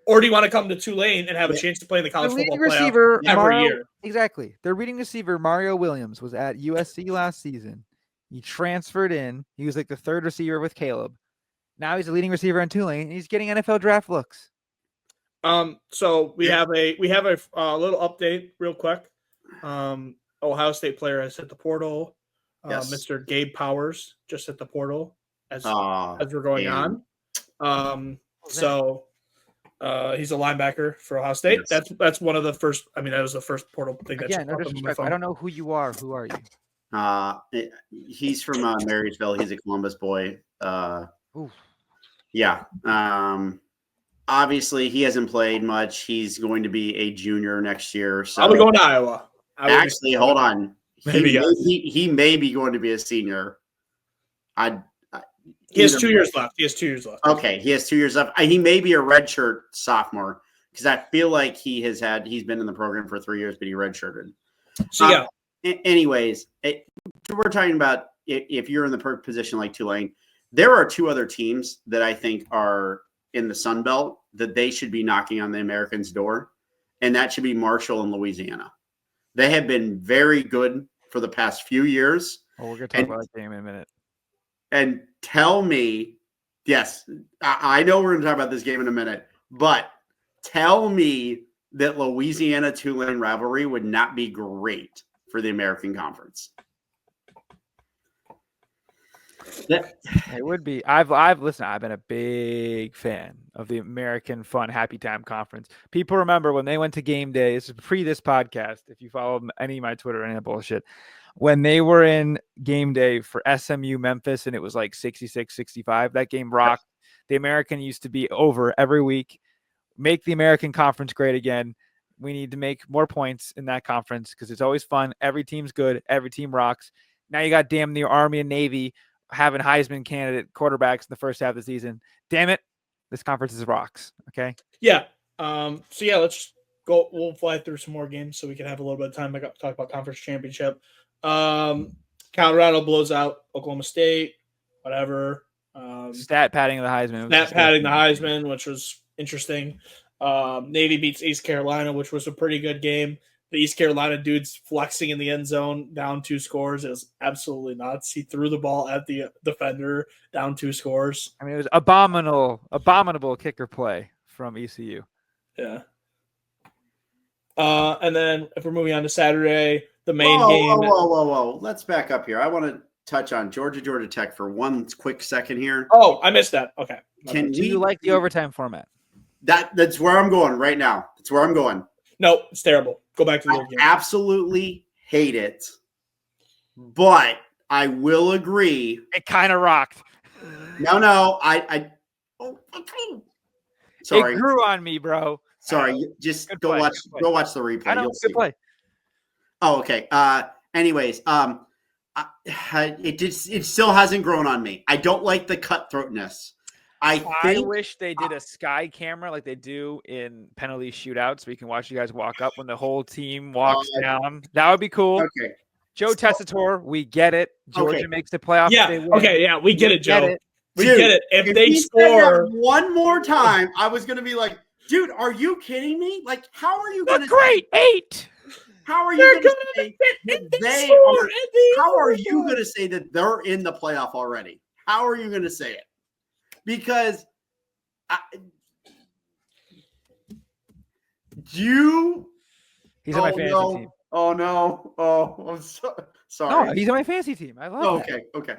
Or do you want to come to Tulane and have a chance to play in the college football receiver playoff every year? Exactly. Their reading receiver, Mario Williams, was at USC last season. He transferred in. He was like the 3rd receiver with Caleb. Now he's a leading receiver in Tulane, and he's getting NFL draft looks. So we have a little update real quick. Ohio State player has hit the portal. Yes. Mr. Gabe Powers just hit the portal as we're going on. He's a linebacker for Ohio State. Yes. That's one of the first. I mean, that was the first portal thing. I don't know who you are. Who are you? He's from Marysville. He's a Columbus boy. Yeah. Obviously, he hasn't played much. He's going to be a junior next year. So I'll be going to Iowa. Actually, hold on. He may be going to be a senior. He has 2 years left. Okay, he has 2 years left. He may be a redshirt sophomore because I feel like he's been in the program for 3 years, but he redshirted. So anyways, we're talking about if you're in the position like Tulane, there are 2 other teams that I think are in the Sun Belt that they should be knocking on the Americans' door, and that should be Marshall and Louisiana. They have been very good for the past few years. Well, we're going to talk about that game in a minute. And tell me, yes, I know we're going to talk about this game in a minute, but tell me that Louisiana-Tulane rivalry would not be great for the American Conference. It would be. I've been a big fan of the American Fun Happy Time Conference. People remember when they went to game day. This is pre this podcast. If you follow any of my Twitter or any of that bullshit, when they were in game day for SMU Memphis and it was like 66-65, that game rocked. The American used to be over every week. Make the American Conference great again. We need to make more points in that conference because it's always fun. Every team's good. Every team rocks. Now you got damn near Army and Navy having Heisman candidate quarterbacks in the first half of the season. Damn it. This conference is rocks. Okay. Yeah. Let's go. We'll fly through some more games so we can have a little bit of time to talk about conference championship. Colorado blows out Oklahoma State, whatever. Stat padding the Heisman. Stat padding the Heisman, which was interesting. Navy beats East Carolina, which was a pretty good game. The East Carolina dude's flexing in the end zone, down 2 scores. It was absolutely nuts. He threw the ball at the defender, down 2 scores. I mean, it was abominable kicker play from ECU. Yeah. And then if we're moving on to Saturday, the main game. Whoa. Let's back up here. I want to touch on Georgia Tech for one quick second here. Oh, I missed that. Okay. Do you like the overtime format? That's where I'm going right now. That's where I'm going. No, it's terrible. Go back to the old game. Absolutely hate it. But I will agree. It kind of rocked. No. Sorry. It grew on me, bro. Sorry. Just go watch the replay. I know. You'll Good see. play. Oh, okay. Anyways, it still hasn't grown on me. I don't like the cutthroatness. I wish they did a sky camera like they do in penalty shootouts, so we can watch you guys walk up when the whole team walks down. That would be cool. Okay. Joe Tessitore, we get it. Georgia makes the playoffs. Yeah. Okay. Yeah, we get it, Joe. We get it. If they score one more time, I was going to be like, dude, are you kidding me? Like, how are you going to great 8? How are you going to say that they are? How are you going to say that they're in the playoff already? How are you going to say it? Because he's on my fantasy team. Oh no! Oh, I'm sorry. No, he's on my fantasy team. I love that. Okay.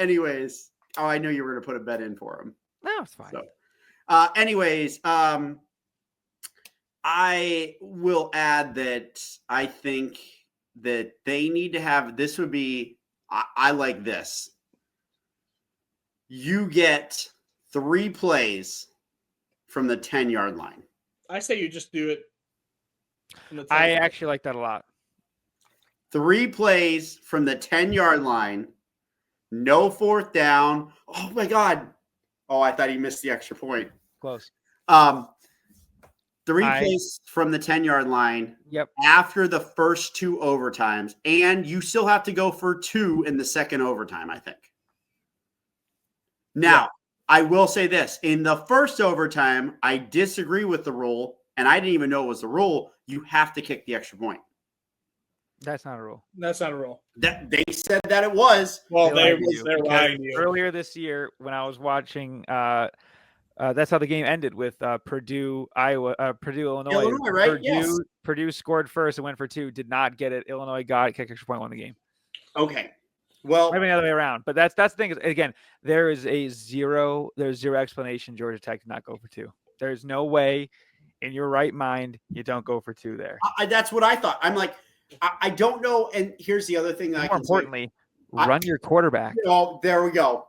Anyways, I knew you were going to put a bet in for him. No, it's fine. So, anyways, I will add that I think that they need to have. This would be. I like this. You get 3 plays from the 10-yard line. I say you just do it. I actually like that a lot. 3 plays from the 10-yard line. No 4th down. Oh, my God. Oh, I thought he missed the extra point. Close. 3 plays from the 10-yard line. Yep. After the first 2 overtimes. And you still have to go for 2 in the second overtime, I think. Now, I will say this. In the first overtime, I disagree with the rule, and I didn't even know it was the rule. You have to kick the extra point. That's not a rule. That's not a rule. That they said that it was. Well, they're lying to you. Earlier this year, when I was watching, that's how the game ended with Purdue, Illinois. Right? Purdue scored first and went for 2. Did not get it. Illinois got it. Kick extra point, won the game. Okay. Well, maybe the other way around, but that's the thing. Again, there's zero explanation Georgia Tech did not go for 2. There's no way in your right mind you don't go for 2 there. That's what I thought. I'm like, I don't know. And here's the other thing that more importantly, run your quarterback. Oh, there we go.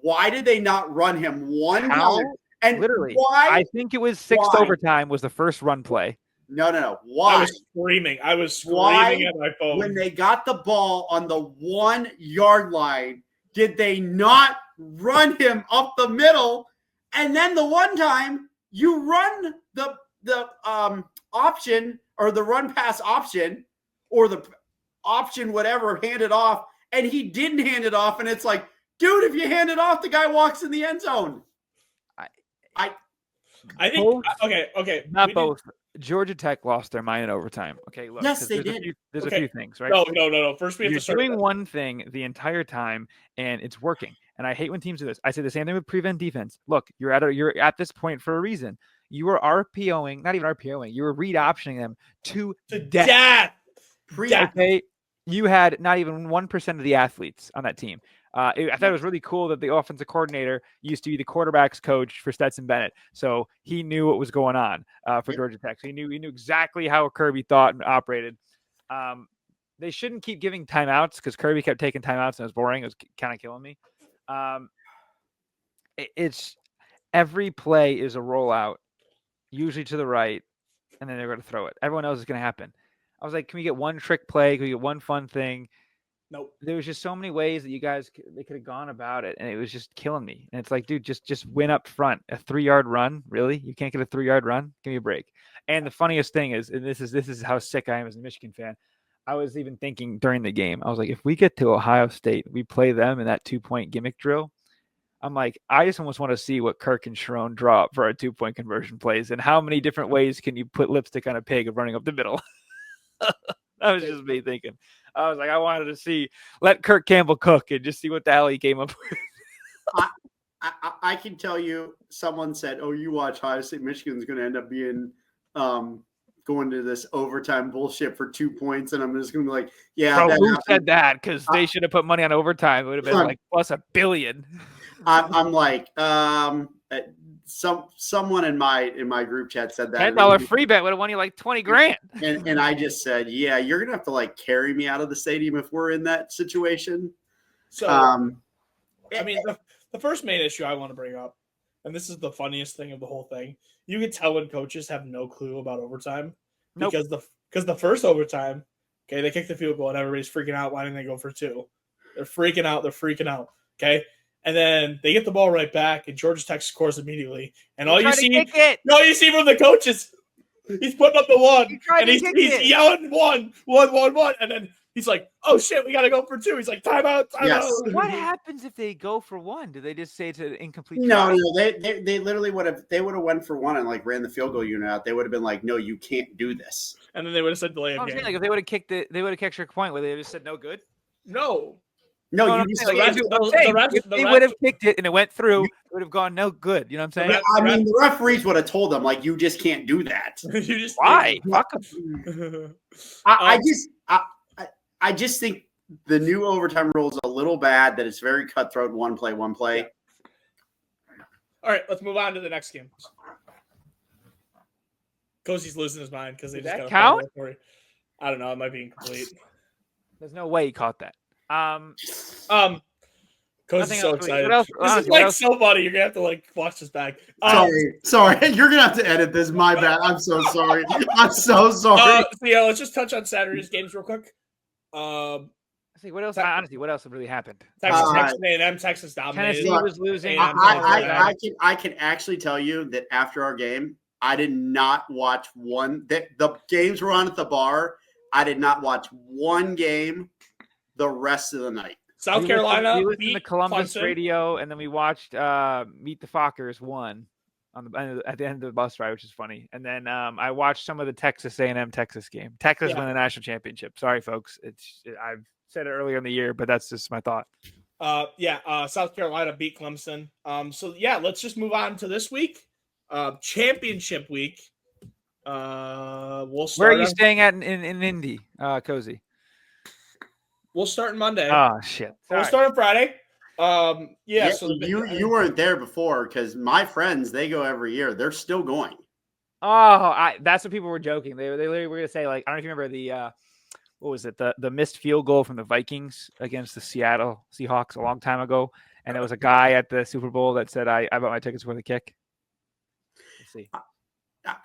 Why did they not run him one time? And literally, why? I think it was 6th overtime was the first run play. No. Why? I was screaming at my phone. When they got the ball on the 1-yard line, did they not run him up the middle? And then the one time you run the option or the run pass option or the option, whatever, hand it off, and he didn't hand it off. And it's like, dude, if you hand it off, the guy walks in the end zone. I think okay. Not both. Georgia Tech lost their mind in overtime. Okay, look. Yes, they did. There's a few things, right? No. First, we have to start doing one thing the entire time, and it's working. And I hate when teams do this. I say the same thing with prevent defense. Look, you're at this point for a reason. You were RPOing, not even RPOing. You were read optioning them to death. Okay, you had not even 1% of the athletes on that team. I thought it was really cool that the offensive coordinator used to be the quarterback's coach for Stetson Bennett, so he knew what was going on for Georgia Tech. So he knew exactly how Kirby thought and operated. They shouldn't keep giving timeouts because Kirby kept taking timeouts and it was boring. It was kind of killing me. It's every play is a rollout, usually to the right, and then they're going to throw it. Everyone knows it's going to happen. I was like, can we get one trick play? Can we get one fun thing? Nope. There was just so many ways that they could have gone about it, and it was just killing me. And it's like, dude, just win up front. A 3-yard run, really? You can't get a 3-yard run? Give me a break. And the funniest thing is, and this is how sick I am as a Michigan fan. I was even thinking during the game, I was like, if we get to Ohio State, we play them in that 2-point gimmick drill, I'm like, I just almost want to see what Kirk and Sharon draw up for our 2-point conversion plays, and how many different ways can you put lipstick on a pig of running up the middle. That was just me thinking. I was like, I wanted to let Kirk Campbell cook and just see what the hell he came up with. I can tell you, someone said, "Oh, you watch Ohio State, Michigan's going to end up being going to this overtime bullshit for 2 points," and I'm just going to be like, "Yeah." Bro, who said that? Because they should have put money on overtime. It would have been like plus $1 billion. I'm like, someone in my group chat said that $10 free bet would have won you like 20 grand. And I just said, yeah, you're gonna have to like carry me out of the stadium if we're in that situation. So, I mean, the first main issue I want to bring up, and this is the funniest thing of the whole thing, you can tell when coaches have no clue about overtime because the first overtime, okay, they kick the field goal and everybody's freaking out. Why didn't they go for 2? They're freaking out. Okay. And then they get the ball right back, and Georgia Tech scores immediately. And all you see from the coach is he's putting up the 1, and he's yelling 1, and then he's like, "Oh shit, we got to go for 2." He's like, "Timeout." Yes. What happens if they go for 1? Do they just say it's an incomplete? No, they literally would have went for 1 and like ran the field goal unit out. They would have been like, "No, you can't do this." And then they would have said delay of game. Like if they would have kicked it, they would have kicked extra point. Would they have just said no good? No, you just if they would have kicked it and it went through, it would have gone no good. You know what I'm saying? I mean, the referees would have told them like, you just can't do that. Why? I just think the new overtime rule is a little bad. That it's very cutthroat. One play. Yeah. All right, let's move on to the next game. Cozzi's losing his mind because they just got a count. I don't know. It might be incomplete. There's no way he caught that. Cozzi's so excited. This is so funny. You're gonna have to like watch this back. Sorry. You're gonna have to edit this. My bad. I'm so sorry. I'm so sorry. Yeah, let's just touch on Saturday's games real quick. See what else? Honestly, what else really happened? Texas A&M, Texas dominated. Tennessee was losing. I can actually tell you that after our game, I did not watch one. The games were on at the bar. I did not watch one game the rest of the night. South Carolina we listened to Columbus Clemson. radio, and then we watched Meet the Fockers 1 at the end of the bus ride, which is funny. And then I watched some of the Texas A&M Texas game. Texas won the national championship. Sorry, folks. I've said it earlier in the year, but that's just my thought. South Carolina beat Clemson. Let's just move on to this week. Championship week. We'll start. Where are you staying at in Indy, Cozzi? We'll start on Monday. Oh shit! We'll start on Friday. So you weren't there before because my friends, they go every year. They're still going. Oh, that's what people were joking. They literally were gonna say, like, I don't know if you remember the what was it, the missed field goal from the Vikings against the Seattle Seahawks a long time ago, and there was a guy at the Super Bowl that said, I bought my tickets for the kick. Let's see.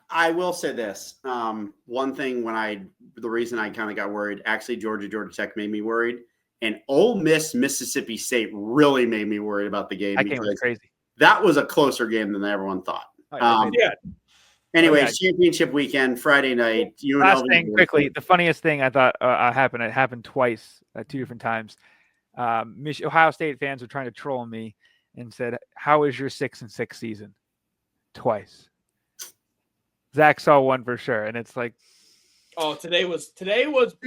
I will say this. One thing the reason I kind of got worried, actually Georgia Tech made me worried, and Ole Miss, Mississippi State really made me worried about the game. That game was crazy. That was a closer game than everyone thought. Anyways, championship weekend, Friday night. Last thing, quickly, the funniest thing I thought happened. It happened twice at 2 different times. Ohio State fans were trying to troll me and said, "How is your 6-6 season?" Twice. Zack saw one for sure, and it's like, today was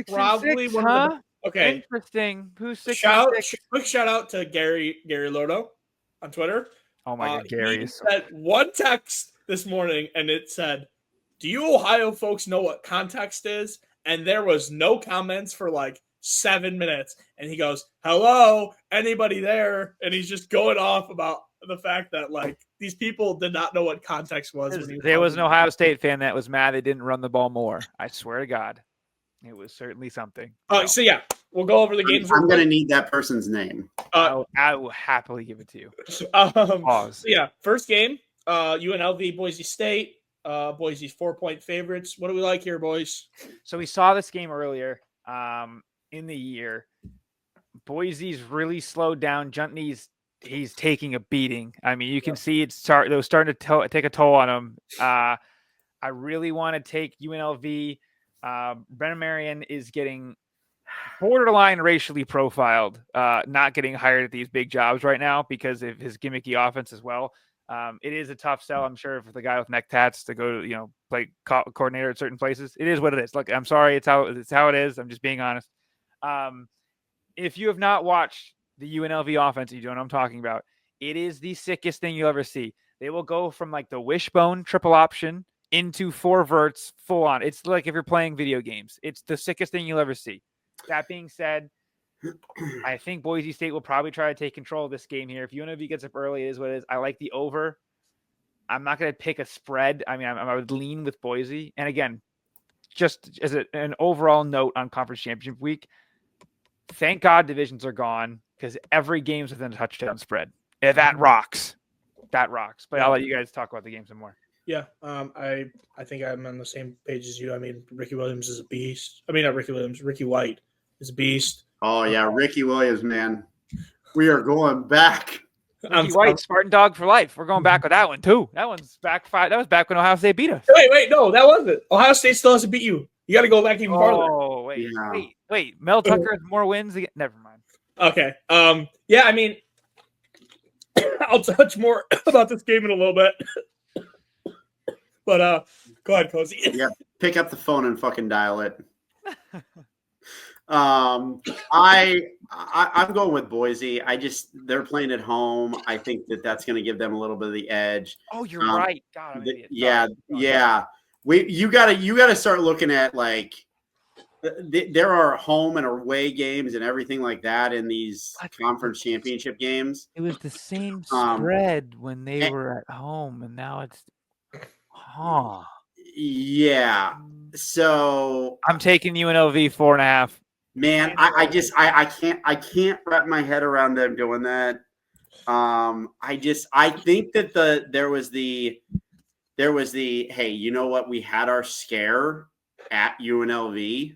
probably one of the okay. Interesting. Who's 6? Quick shout out to Gary Lodo on Twitter. Oh my God, Gary! He sent one text this morning, and it said, "Do you Ohio folks know what context is?" And there was no comments for like 7 minutes, and he goes, "Hello, anybody there?" And he's just going off about the fact that like these people did not know what context was. There was an Ohio State fan that was mad they didn't run the ball more. I swear to God, it was certainly something. So we'll go over the games. I'm going to need that person's name. I will happily give it to you. Pause. First game, UNLV Boise State. Boise's 4-point favorites. What do we like here, boys? So we saw this game earlier in the year. Boise's really slowed down. Juntney's he's taking a beating. I mean, you can see it was starting to take a toll on him. I really want to take UNLV. Brennan Marion is getting borderline racially profiled, not getting hired at these big jobs right now because of his gimmicky offense as well. It is a tough sell, I'm sure, for the guy with neck tats to go to, play coordinator at certain places. It is what it is. Look, I'm sorry, it's how it is. I'm just being honest. If you have not watched the UNLV offense, you don't know what I'm talking about. It is the sickest thing you'll ever see. They will go from like the wishbone triple option into 4 verts full on. It's like if you're playing video games. It's the sickest thing you'll ever see. That being said, I think Boise State will probably try to take control of this game here. If UNLV gets up early, it is what it is. I like the over. I'm not going to pick a spread. I mean, I would lean with Boise. And again, just as an overall note on Conference Championship Week, thank God divisions are gone because every game's within a touchdown spread. Yeah, that rocks. That rocks. But I'll let you guys talk about the game some more. Yeah, I think I'm on the same page as you. I mean, Ricky Williams is a beast. I mean, not Ricky Williams. Ricky White is a beast. Oh, yeah, Ricky Williams, man. We are going back. Ricky White, Spartan Dog for life. We're going back with that one, too. That one's back 5. That was back when Ohio State beat us. Wait, no, that wasn't. Ohio State still hasn't beat you. You got to go back even farther. Oh, wait. Mel Tucker has more wins again. Never mind. Okay. Yeah, I mean, I'll touch more about this game in a little bit. But go ahead, Cozzi. Yeah, pick up the phone and fucking dial it. I'm going with Boise. They're playing at home. I think that's going to give them a little bit of the edge. Oh, you're right. God, I'm an idiot. Yeah. You gotta start looking at like there are home and away games and everything like that in these conference championship games. It was the same spread when they were at home, and now it's Yeah. So I'm taking UNLV 4.5. Man, I can't wrap my head around them doing that. I think that there was the hey, you know what? We had our scare at UNLV,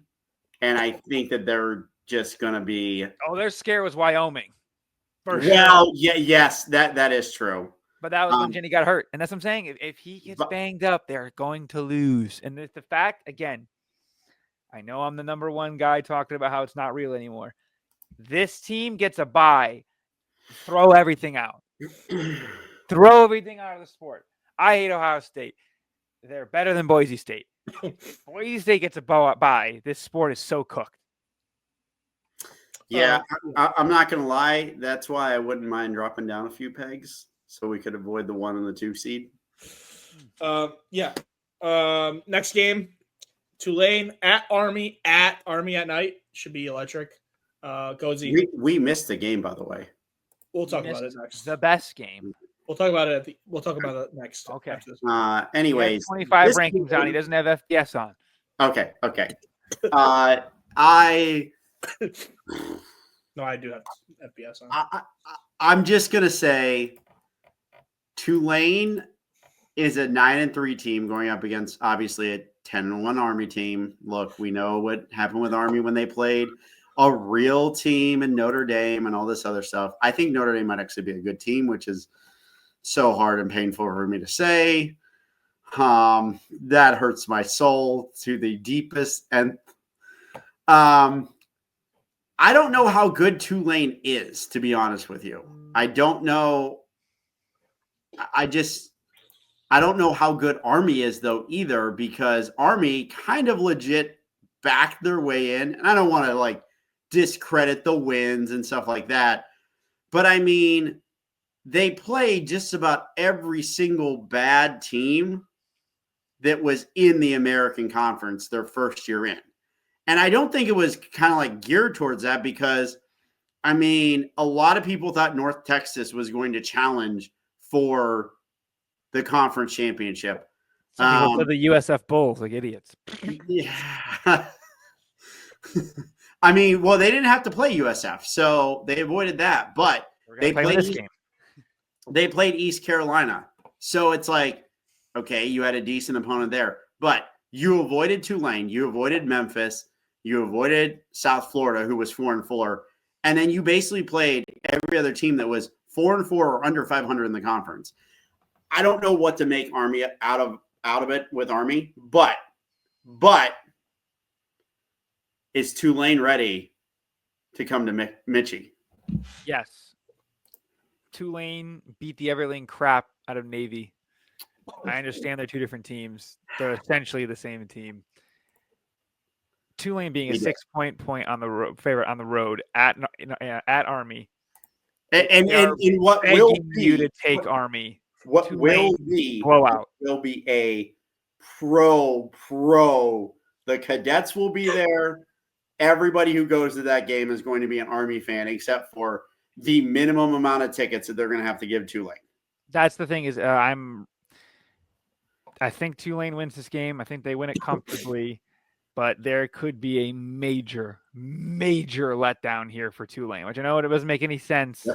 and I think that they're just gonna be. Oh, their scare was Wyoming. Well, yeah, yes, that is true. But that was when Jenny got hurt, and that's what I'm saying. If he gets banged up, they're going to lose. And the fact, again, I know I'm the number one guy talking about how it's not real anymore. This team gets a bye. Throw everything out. Throw everything out of the sport. I hate Ohio State. They're better than Boise State. Boise State gets a bye. This sport is so cooked. Yeah, I'm not going to lie. That's why I wouldn't mind dropping down a few pegs so we could avoid the 1 and the 2 seed. Yeah. Next game. Tulane at Army at night should be electric. Cozzi. We missed the game, by the way. We'll talk about it next. The best game. We'll talk about it. We'll talk about it next. Okay. Anyways, 25 rankings on. He doesn't have FBS on. Okay. No, I do have FBS on. I'm just gonna say, Tulane is a 9-3 team going up against obviously a 10-1 Army team. Look, we know what happened with Army when they played a real team in Notre Dame and all this other stuff. I think Notre Dame might actually be a good team, which is so hard and painful for me to say. That hurts my soul to the deepest. And I don't know how good Tulane is, to be honest with you. I don't know. I don't know how good Army is, though, either, because Army kind of legit backed their way in. And I don't want to, like, discredit the wins and stuff like that. But, I mean, they played just about every single bad team that was in the American Conference their first year in. And I don't think it was kind of like geared towards that because, I mean, a lot of people thought North Texas was going to challenge for the conference championship. Some people said the USF Bulls like idiots. Yeah. I mean, well, they didn't have to play USF, so they avoided that. But they played this game. They played East Carolina. So it's like, okay, you had a decent opponent there. But you avoided Tulane. You avoided Memphis. You avoided South Florida, who was 4-4. And then you basically played every other team that was 4-4 or under 500 in the conference. I don't know what to make Army out of it with Army, but is Tulane ready to come to Michie? Yes. Tulane beat the everling crap out of Navy. I understand they're two different teams. They're essentially the same team. Tulane being a 6-point on the favorite on the road at Army. And what will be you to take Army? What Tulane will be blowout? Will be a pro. The cadets will be there. Everybody who goes to that game is going to be an Army fan, except for the minimum amount of tickets that they're going to have to give Tulane. That's the thing is, I think Tulane wins this game. I think they win it comfortably, but there could be a major letdown here for Tulane, which I know it doesn't make any sense,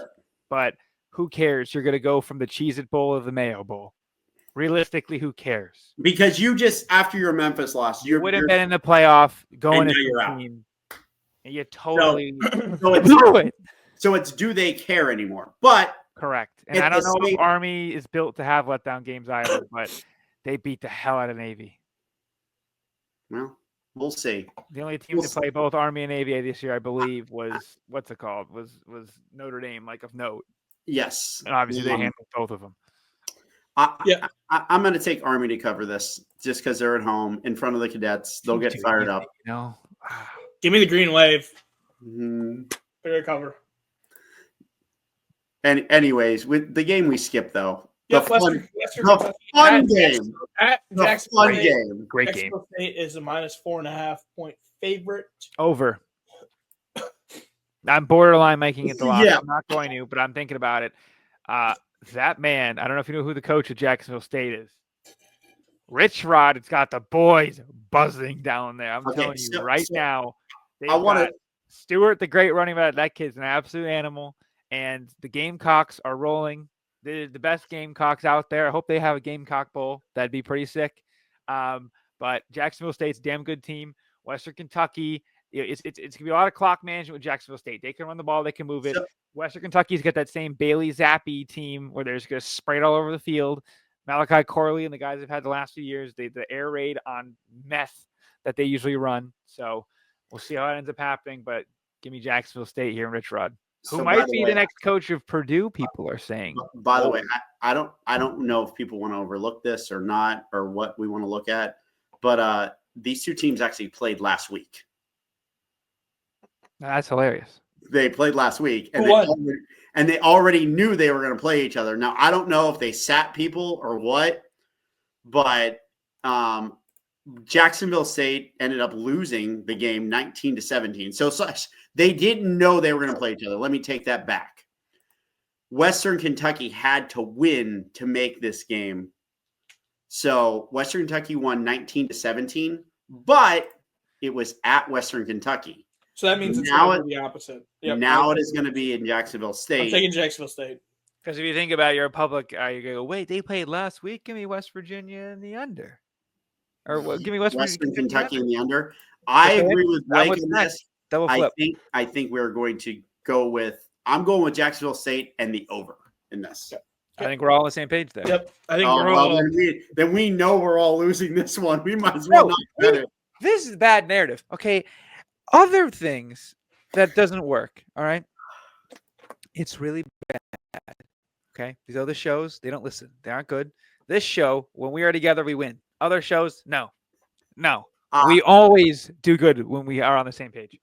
but who cares? You're going to go from the Cheez-It Bowl to the Mayo Bowl. Realistically, who cares? Because you just, after your Memphis loss, you would have been in the playoff going into the out. team. And you totally blew it. So it's do they care anymore? But correct. And I don't know if Army is built to have letdown games either, but they beat the hell out of Navy. Well, we'll see. The only team to play both Army and Navy this year, I believe, was what's it called? Was Notre Dame, like of note. Yes. And obviously they handled both of them. I'm going to take Army to cover this just because they're at home in front of the cadets. They'll get fired up. Give me the green wave. Mm-hmm. They're cover. And anyways, with the game we skipped though, the fun game. Great game. State is a -4.5 point favorite. Over. I'm borderline making it the loss. Yeah. I'm not going to, but I'm thinking about it. That man, I don't know if you know who the coach of Jacksonville State is. Rich Rod, it's got the boys buzzing down there. I'm telling you now. I want Stewart, the great running back. That kid's an absolute animal. And the Gamecocks are rolling. They're the best Gamecocks out there. I hope they have a Gamecock Bowl. That'd be pretty sick. But Jacksonville State's a damn good team. Western Kentucky, it's going to be a lot of clock management with Jacksonville State. They can run the ball. They can move it. Western Kentucky's got that same Bailey Zappi team where they're just going to spray it all over the field. Malachi Corley and the guys have had the last few years, the air raid on meth that they usually run. So we'll see how it ends up happening. But give me Jacksonville State here in Rich Rod. Who might be the next coach of Purdue, people are saying. By the way, I don't know if people want to overlook this or not, or what we want to look at. But these two teams actually played last week. That's hilarious. They played last week, and they already knew they were going to play each other. Now, I don't know if they sat people or what, but Jacksonville State ended up losing the game 19-17. So they didn't know they were going to play each other. Let me take that back. Western Kentucky had to win to make this game. So Western Kentucky won 19-17, but it was at Western Kentucky. So that means it's now the opposite. Yep. Now it is going to be in Jacksonville State. I'm taking Jacksonville State. Because if you think about it, you're a public, you're going to go, wait, they played last week? Give me West Virginia in the under. Or give me Western Kentucky in the under. I agree with Blake on this. Double flip. I think we're going to go with – I'm going with Jacksonville State and the over in this. Yep. I think we're all on the same page there. Yep. I think we're all – then we know we're all losing this one. We might as well not bet it. This is bad narrative. Okay. Other things that doesn't work, all right? It's really bad, okay? These other shows, they don't listen. They aren't good. This show, when we are together, we win. Other shows, no. We always do good when we are on the same page.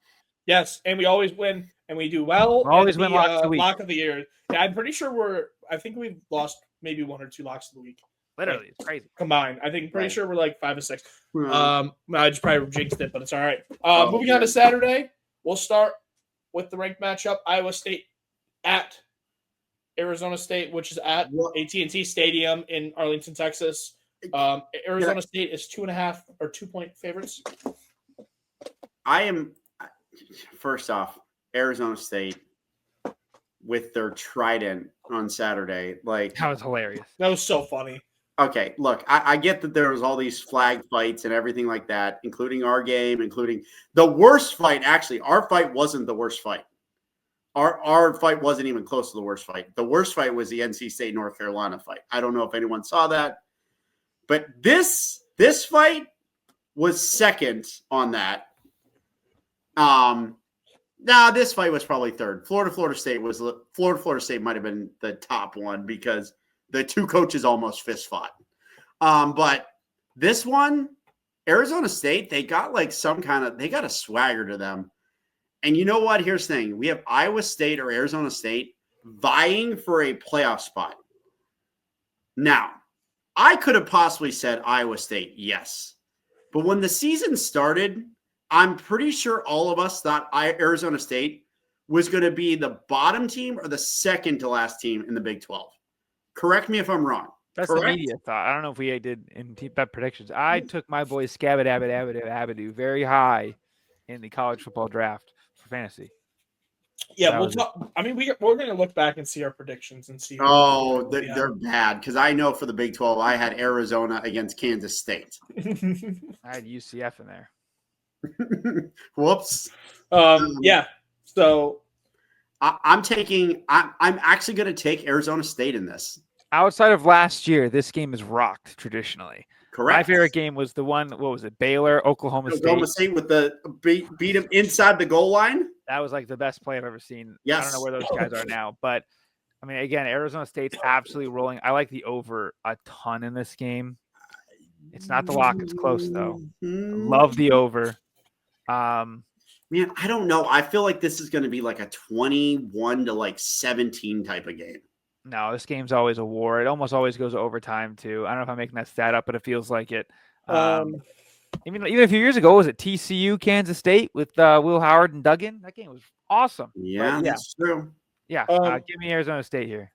Yes, and we always win, and we do well. We always win lock of the year. Yeah, I'm pretty sure I think we've lost maybe 1 or 2 locks of the week. Literally, it's crazy. Combined. I'm pretty sure we're like 5 or 6. Right. I just probably jinxed it, but it's all right. Moving on to Saturday, we'll start with the ranked matchup. Iowa State at Arizona State, which is at AT&T Stadium in Arlington, Texas. Arizona State is 2.5 or 2-point favorites. First off, Arizona State with their trident on Saturday. Like, that was hilarious. That was so funny. Okay, look, I get that there was all these flag fights and everything like that, including our game, including the worst fight. Actually, our fight wasn't the worst fight. Our fight wasn't even close to the worst fight. The worst fight was the NC State North Carolina fight. I don't know if anyone saw that, but this fight was second on that. Nah, this fight was probably third. Florida State might have been the top one because the two coaches almost fist fought. But this one, Arizona State, they got like they got a swagger to them. And you know what? Here's the thing. We have Iowa State or Arizona State vying for a playoff spot. Now, I could have possibly said Iowa State, yes. But when the season started, I'm pretty sure all of us thought Arizona State was going to be the bottom team or the second to last team in the Big 12. Correct me if I'm wrong. That's Correct? the media thought. I don't know if we did in bet predictions. I took my boy Scabbard Abadu very high in the college football draft for fantasy. Yeah, we'll talk. I mean, we're going to look back and see our predictions and see. Oh, they're bad because I know for the Big 12, I had Arizona against Kansas State. I had UCF in there. Whoops. Yeah. So I'm actually going to take Arizona State in this. Outside of last year, this game is rocked traditionally. Correct. My favorite game was the one. What was it? Baylor, Oklahoma State with the beat him inside the goal line. That was like the best play I've ever seen. Yes. I don't know where those guys are now, but I mean, again, Arizona State's absolutely rolling. I like the over a ton in this game. It's not the lock; it's close though. Love the over. Man, I don't know. I feel like this is going to be like a 21 to 17 type of game. No, this game's always a war. It almost always goes to overtime too. I don't know if I'm making that stat up, but it feels like it. Even a few years ago, was it TCU, Kansas State with Will Howard and Duggan? That game was awesome. Yeah, that's true. Yeah, give me Arizona State here.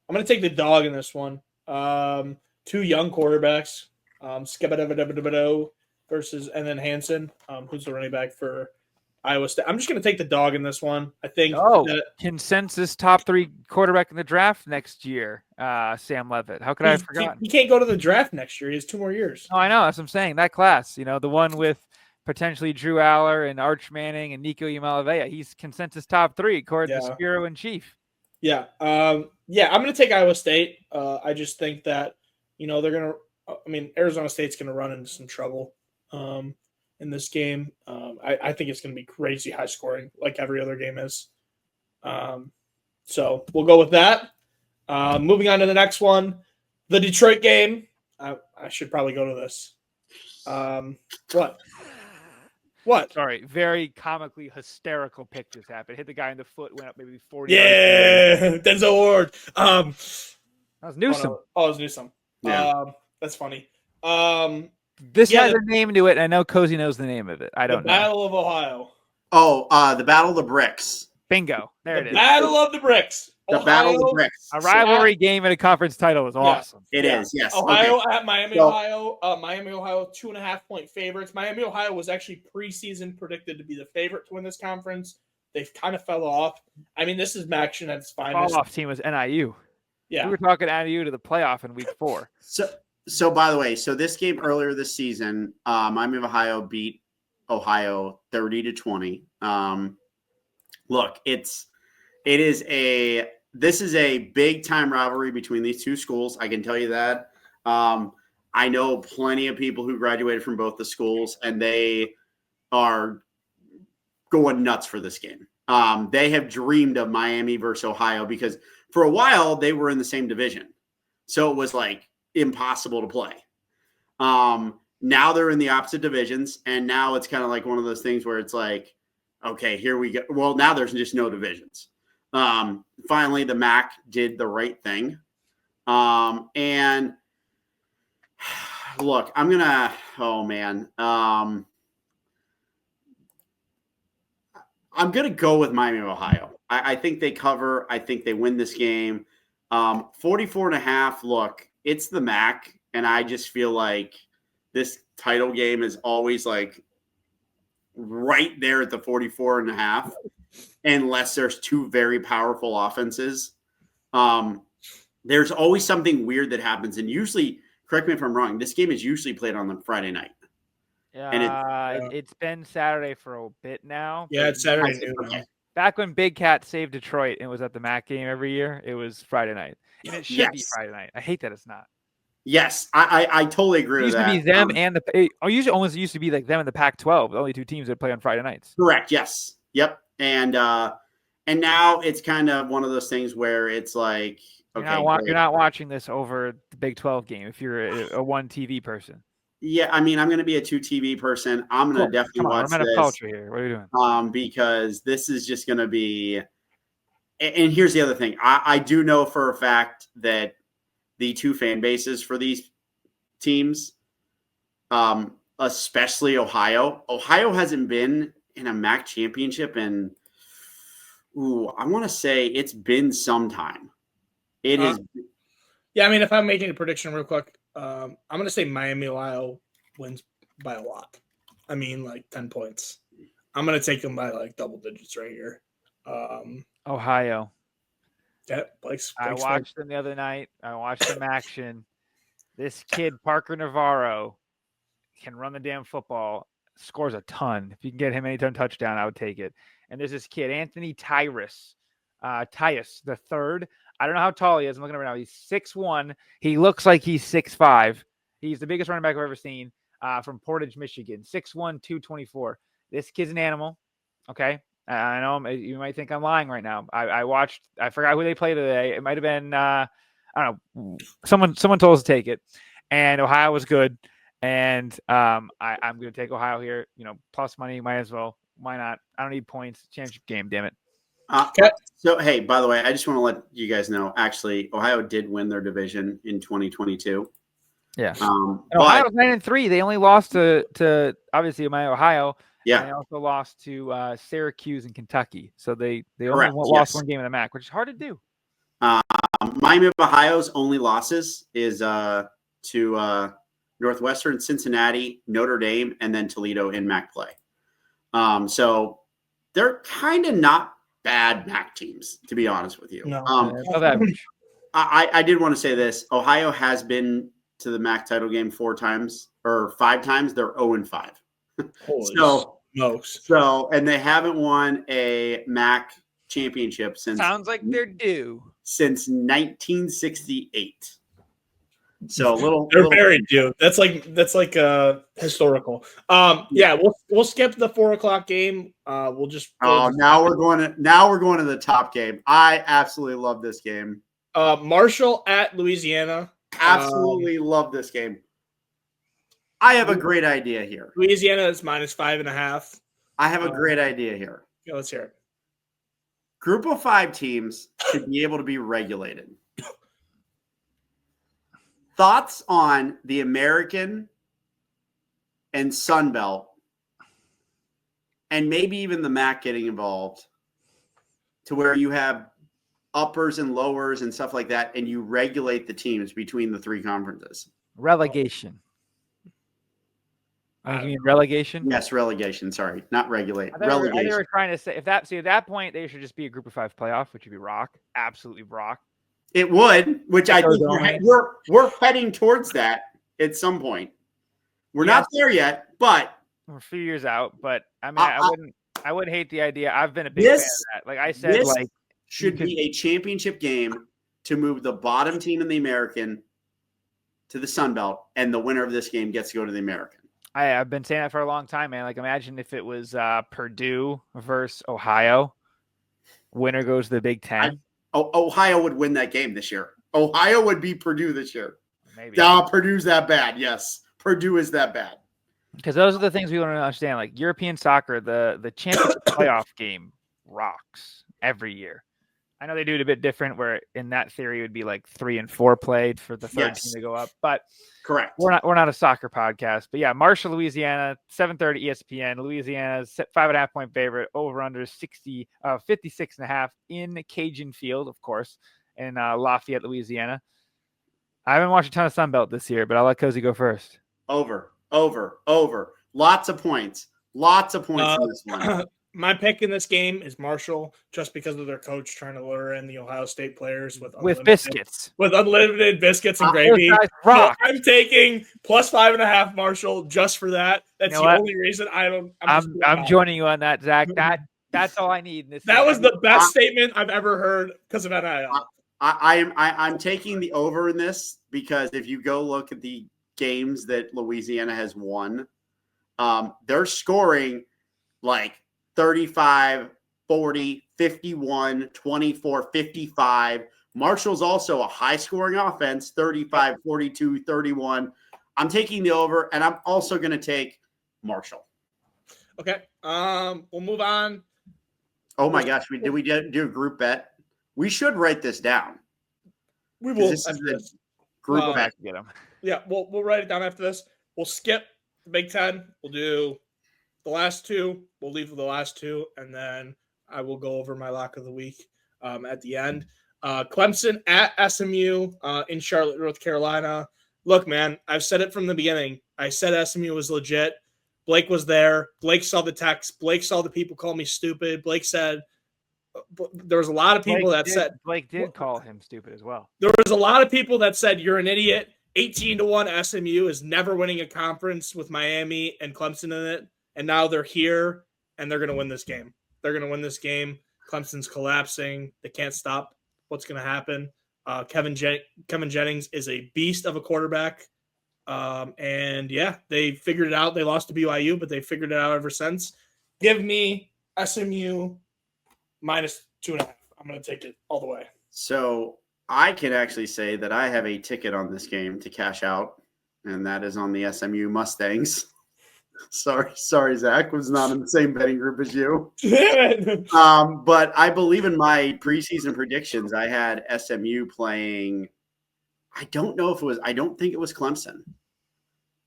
I'm going to take the dog in this one. Two young quarterbacks, versus and then Hansen, who's the running back for Iowa State. I'm just going to take the dog in this one. I think. Consensus top 3 quarterback in the draft next year, Sam Leavitt. How could I have forgotten? He can't go to the draft next year. He has 2 more years. Oh, I know. That's what I'm saying. That class, the one with potentially Drew Aller and Arch Manning and Nico Iamaleava. He's consensus top 3 according to Spiro in Chief. Yeah. I'm going to take Iowa State. I just think that, they're going to – Arizona State's going to run into some trouble in this game. I think it's going to be crazy high scoring like every other game is. So we'll go with that. Moving on to the next one, the Detroit game. I should probably go to this. What? Sorry, very comically hysterical pick just happened. Hit the guy in the foot, went up maybe 40 yards. Yeah, Denzel Ward. That was Newsome. It was Newsome. Yeah. That's funny. This has a name to it, and I know Cozzi knows the name of it. I don't know. Battle of Ohio. Oh, the Battle of the Bricks. Bingo. There it is. Battle of the Bricks. The Battle of the Bricks. A rivalry game and a conference title is awesome. It is, yes. Ohio at Miami, Ohio. Miami, Ohio, 2.5-point favorites. Miami, Ohio was actually preseason predicted to be the favorite to win this conference. They kind of fell off. This is action at its finest. Fall off team was NIU. Yeah. We were talking NIU to the playoff in week 4. So by the way, this game earlier this season, Miami of Ohio beat Ohio 30-20. Look, this is a big time rivalry between these two schools. I can tell you that. I know plenty of people who graduated from both the schools, and they are going nuts for this game. They have dreamed of Miami versus Ohio because for a while they were in the same division. So it was like impossible to play. Now they're in the opposite divisions, and now it's kind of like one of those things where it's like, okay, here we go. Well, now there's just no divisions. Finally, the MAC did the right thing. And look, I'm gonna go with Miami of Ohio. I think they cover. I think they win this game. 44.5. Look, it's the MAC, and I just feel like this title game is always like right there at the 44.5, unless there's two very powerful offenses. There's always something weird that happens, and usually, correct me if I'm wrong, this game is usually played on the Friday night. Yeah, it's been Saturday for a bit now. Yeah, it's Saturday. Okay. Back when Big Cat saved Detroit and was at the MAC game every year, it was Friday night. And it should be Friday night. I hate that it's not. Yes, I totally agree It with used to that. be them and the. It usually almost used to be like them and the Pac-12, the only two teams that play on Friday nights. Correct. Yes. Yep. And now it's kind of one of those things where it's like, okay, You're not watching this over the Big 12 game if you're a one TV person. yeah, I mean, I'm going to be a 2 TV person. I'm going to definitely Come on, watch we're men of this. culture here. What are you doing? Because this is just going to be. And here's the other thing. I do know for a fact that the two fan bases for these teams, especially Ohio hasn't been in a MAC championship in, I want to say it's been some time. It is. Yeah, I mean, if I'm making a prediction real quick, I'm going to say Miami, Ohio wins by a lot. I mean, like 10 points. I'm going to take them by like double digits right here. Ohio. Yeah, Blake's I watched them the other night. I watched some action. This kid, Parker Navarro, can run the damn football, scores a ton. If you can get him anytime touchdown, I would take it. And there's this kid, Anthony Tyus the third. I don't know how tall he is. I'm looking at him right now. He's 6'1". He looks like he's 6'5". He's the biggest running back I've ever seen from Portage, Michigan. 6'1", 224. This kid's an animal. Okay. I know you might think I'm lying right now. I watched. I forgot who they played today. It might have been I don't know. Someone told us to take it, and Ohio was good. And I'm going to take Ohio here. Plus money, might as well. Why not? I don't need points. Championship game, damn it. So, hey, by the way, I just want to let you guys know, actually, Ohio did win their division in 2022. Yeah. Ohio's 9-3. They only lost to obviously Ohio. Yeah. And they also lost to Syracuse and Kentucky. So they Correct, only lost one game in the MAC, which is hard to do. Miami of Ohio's only losses is to Northwestern, Cincinnati, Notre Dame, and then Toledo in MAC play. So they're kind of not bad MAC teams, to be honest with you. No, I did want to say this. Ohio has been to the MAC title game 4 times or 5 times. They're 0-5. So, and they haven't won a MAC championship since. Sounds like they're due. Since 1968. So they're very due. That's like historical. Yeah, we'll skip the 4:00 game. We'll just. Now we're going to the top game. I absolutely love this game. Marshall at Louisiana. Absolutely love this game. I have a great idea here. Louisiana is -5.5. I have a great idea here. Yeah, let's hear it. Group of 5 teams should be able to be regulated. Thoughts on the American and Sun Belt, and maybe even the MAC getting involved, to where you have uppers and lowers and stuff like that, and you regulate the teams between the 3 conferences. Relegation. You mean relegation? Yes, relegation. Sorry, not regulate. Relegation. Relegation. They were trying to say at that point they should just be a group of 5 playoff, which would be rock, absolutely rock. It would, which I think we're heading towards that at some point. We're not there yet, but we're a few years out. But I mean, I wouldn't hate the idea. I've been a big fan of that. Like I said, this should be a championship game to move the bottom team in the American to the Sun Belt, and the winner of this game gets to go to the American. I've been saying that for a long time, man. Like, imagine if it was Purdue versus Ohio. Winner goes to the Big Ten. Ohio would win that game this year. Ohio would be Purdue this year. Maybe. Purdue's that bad. Yes, Purdue is that bad. Because those are the things we want to understand. Like European soccer, the championship playoff game rocks every year. I know they do it a bit different, where in that theory it would be like 3 and 4 played for the third team to go up. But correct, we're not a soccer podcast. But yeah, Marshall, Louisiana, 7:30 ESPN. Louisiana's 5.5 point favorite. Over under 56.5 in Cajun Field, of course, in Lafayette, Louisiana. I haven't watched a ton of Sunbelt this year, but I'll let Cozzi go first. Over. Lots of points. In this one. My pick in this game is Marshall, just because of their coach trying to lure in the Ohio State players with biscuits, with unlimited biscuits and gravy. So I'm taking +5.5 Marshall just for that. That's the only reason I'm joining you on that, Zach. That's all I need. That was the best statement I've ever heard because of NIL. I'm taking the over in this because if you go look at the games that Louisiana has won, they're scoring like 35, 40, 51, 24, 55. Marshall's also a high scoring offense, 35, 42, 31. I'm taking the over, and I'm also going to take Marshall. Okay. We'll move on. Oh my gosh, did we do a group bet? We should write this down. We will. This is the group bet. Get them. Yeah, we'll write it down after this. We'll skip the Big Ten. We'll do the last two. We'll leave the last two, and then I will go over my lock of the week at the end. Clemson at SMU in Charlotte, North Carolina. Look, man, I've said it from the beginning. I said SMU was legit. Blake was there. Blake saw the text. Blake saw the people call me stupid. Blake said there was a lot of people said Blake did call him stupid as well. There was a lot of people that said you're an idiot. 18-1 SMU is never winning a conference with Miami and Clemson in it. And now they're here and they're going to win this game. They're going to win this game. Clemson's collapsing. They can't stop what's going to happen. Kevin Jennings is a beast of a quarterback. And yeah, they figured it out. They lost to BYU, but they figured it out ever since. Give me SMU -2.5. I'm going to take it all the way. So I can actually say that I have a ticket on this game to cash out, and that is on the SMU Mustangs. Sorry, Zach was not in the same betting group as you. But I believe in my preseason predictions. I had SMU playing. I don't think it was Clemson.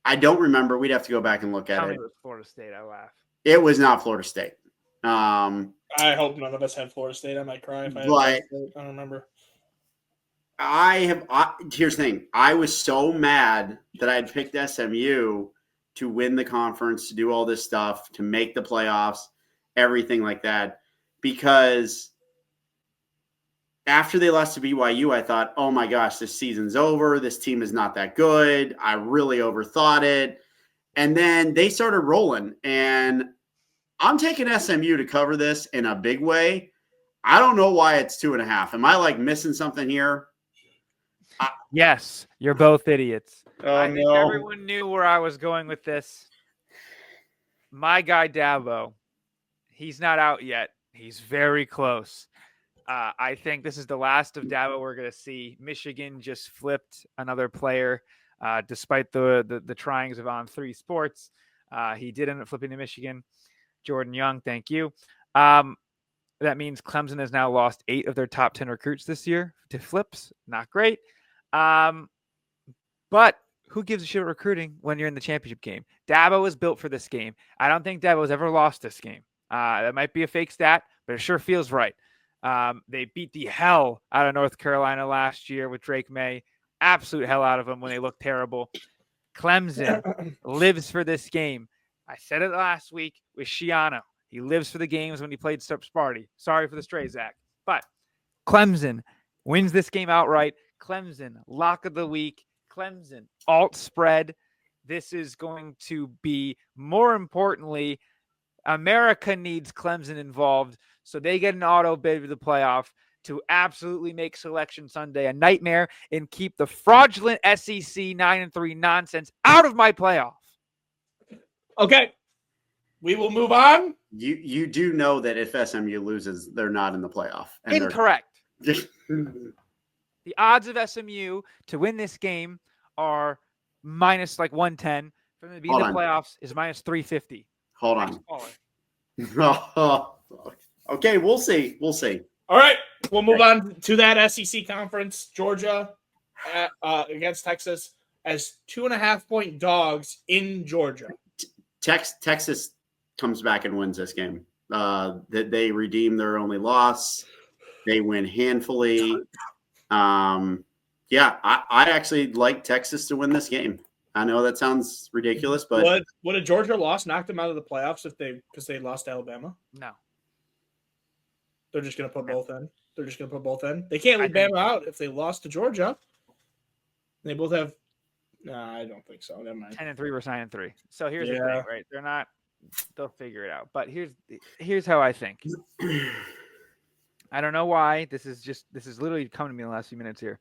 I don't remember. We'd have to go back and look at it. It was Florida State. I laugh. It was not Florida State. I hope none of us had Florida State. I might cry if I had Florida State. I don't remember. Here's the thing. I was so mad that I had picked SMU to win the conference, to do all this stuff, to make the playoffs, everything like that. Because after they lost to BYU, I thought, oh my gosh, this season's over. This team is not that good. I really overthought it. And then they started rolling. And I'm taking SMU to cover this in a big way. I don't know why it's 2.5. Am I like missing something here? Yes, you're both idiots. Oh, I think everyone knew where I was going with this. My guy Dabo, he's not out yet. He's very close. I think this is the last of Dabo we're going to see. Michigan just flipped another player, despite the tryings of On3 Sports. He did end up flipping to Michigan. Jordan Young, thank you. That means Clemson has now lost 8 of their top 10 recruits this year to flips. Not great. But who gives a shit about recruiting when you're in the championship game? Dabo is built for this game. I don't think Dabo's ever lost this game. That might be a fake stat, but it sure feels right. They beat the hell out of North Carolina last year with Drake May. Absolute hell out of them when they looked terrible. Clemson lives for this game. I said it last week with Shiano. He lives for the games when he played Sparty. Sorry for the stray, Zach. But Clemson wins this game outright. Clemson, lock of the week. Clemson, alt spread. This is going to be, more importantly, America needs Clemson involved so they get an auto bid for the playoff to absolutely make Selection Sunday a nightmare and keep the fraudulent SEC 9-3 nonsense out of my playoff. Okay. We will move on. You do know that if SMU loses, they're not in the playoff. And incorrect. The odds of SMU to win this game are minus like 110. For them to be in the playoffs is minus 350. Hold on. Okay, we'll see. All right, we'll move on to that SEC conference. Georgia against Texas as 2.5-point dogs in Georgia. Texas comes back and wins this game. That they redeem their only loss. They win handfully. I actually like Texas to win this game. I know that sounds ridiculous, but would a Georgia loss knock them out of the playoffs because they lost to Alabama? No. They're just going to put both in. They can't leave Bama out if they lost to Georgia. They both have. No, I don't think so. Never mind. 10-3 versus 9-3. So here's the thing, right? They're not. They'll figure it out. But here's how I think. I don't know why. This is literally coming to me in the last few minutes here.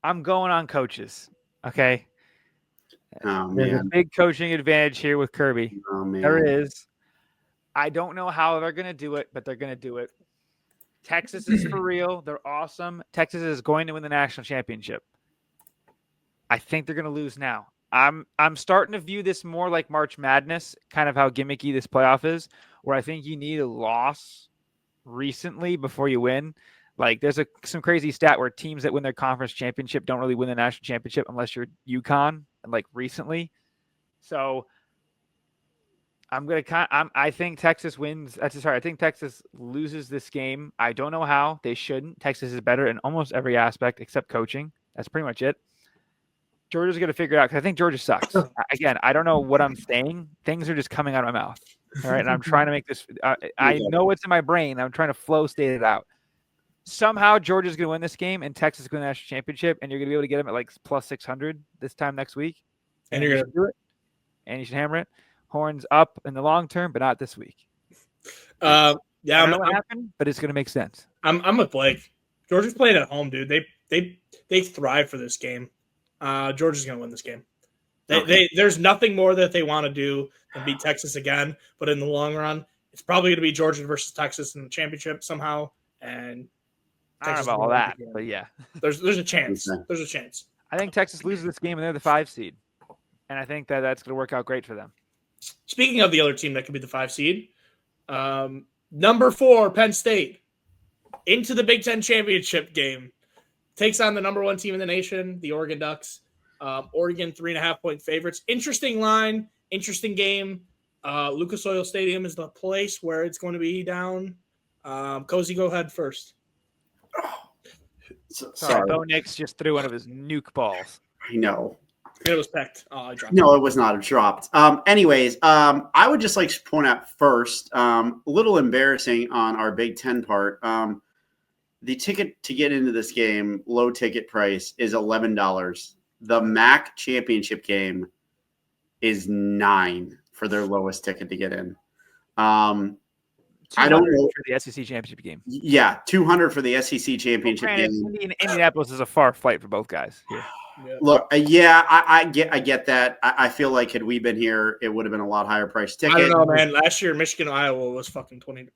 I'm going on coaches. Okay. Oh There's a man. big coaching advantage here with Kirby. Oh man. There is. I don't know how they're going to do it, but they're going to do it. Texas is for real. They're awesome. Texas is going to win the national championship. I think they're going to lose now. I'm starting to view this more like March Madness, kind of how gimmicky this playoff is, where I think you need a loss recently before you win. Like there's some crazy stat where teams that win their conference championship don't really win the national championship unless you're UConn, like recently. So I think Texas wins. I think Texas loses this game. I don't know how. They shouldn't. Texas is better in almost every aspect except coaching. That's pretty much it. Georgia's going to figure it out because I think Georgia sucks. Again, I don't know what I'm saying. Things are just coming out of my mouth. All right. And I'm trying to make this. I know what's in my brain. I'm trying to flow state it out. Somehow Georgia's going to win this game and Texas is going to win the national championship. And you're going to be able to get them at like plus 600 this time next week. And you're going to do it. And you should hammer it. Horns up in the long term, but not this week. Yeah. I don't know what happened, but it's going to make sense. I'm with Blake. Georgia's playing at home, dude. They thrive for this game. Georgia's going to win this game. There's nothing more that they want to do than beat Texas again. But in the long run, it's probably going to be Georgia versus Texas in the championship somehow. And I don't know about all that, but yeah, there's a chance. There's a chance. I think Texas loses this game and they're the 5 seed, and I think that's going to work out great for them. Speaking of the other team that could be the 5 seed, number 4 Penn State into the Big Ten championship game. Takes on the number 1 team in the nation, the Oregon Ducks. Oregon 3.5-point favorites. Interesting line, interesting game. Lucas Oil Stadium is the place where it's going to be down. Cozzi, go ahead first. Sorry. Bo Nix just threw one of his nuke balls. I know. It was pecked. Oh, I dropped No, it was not dropped. Anyways, I would just like to point out first, a little embarrassing on our Big Ten part. The ticket to get into this game, low ticket price, is $11. The MAC championship game is $9 for their lowest ticket to get in. I don't know for the SEC championship game. Yeah, $200 for the SEC championship game. Indianapolis is a far flight for both guys. Yeah. Look, I get that. I feel like had we been here, it would have been a lot higher price ticket. I don't know, man. Last year, Michigan Iowa was fucking $20.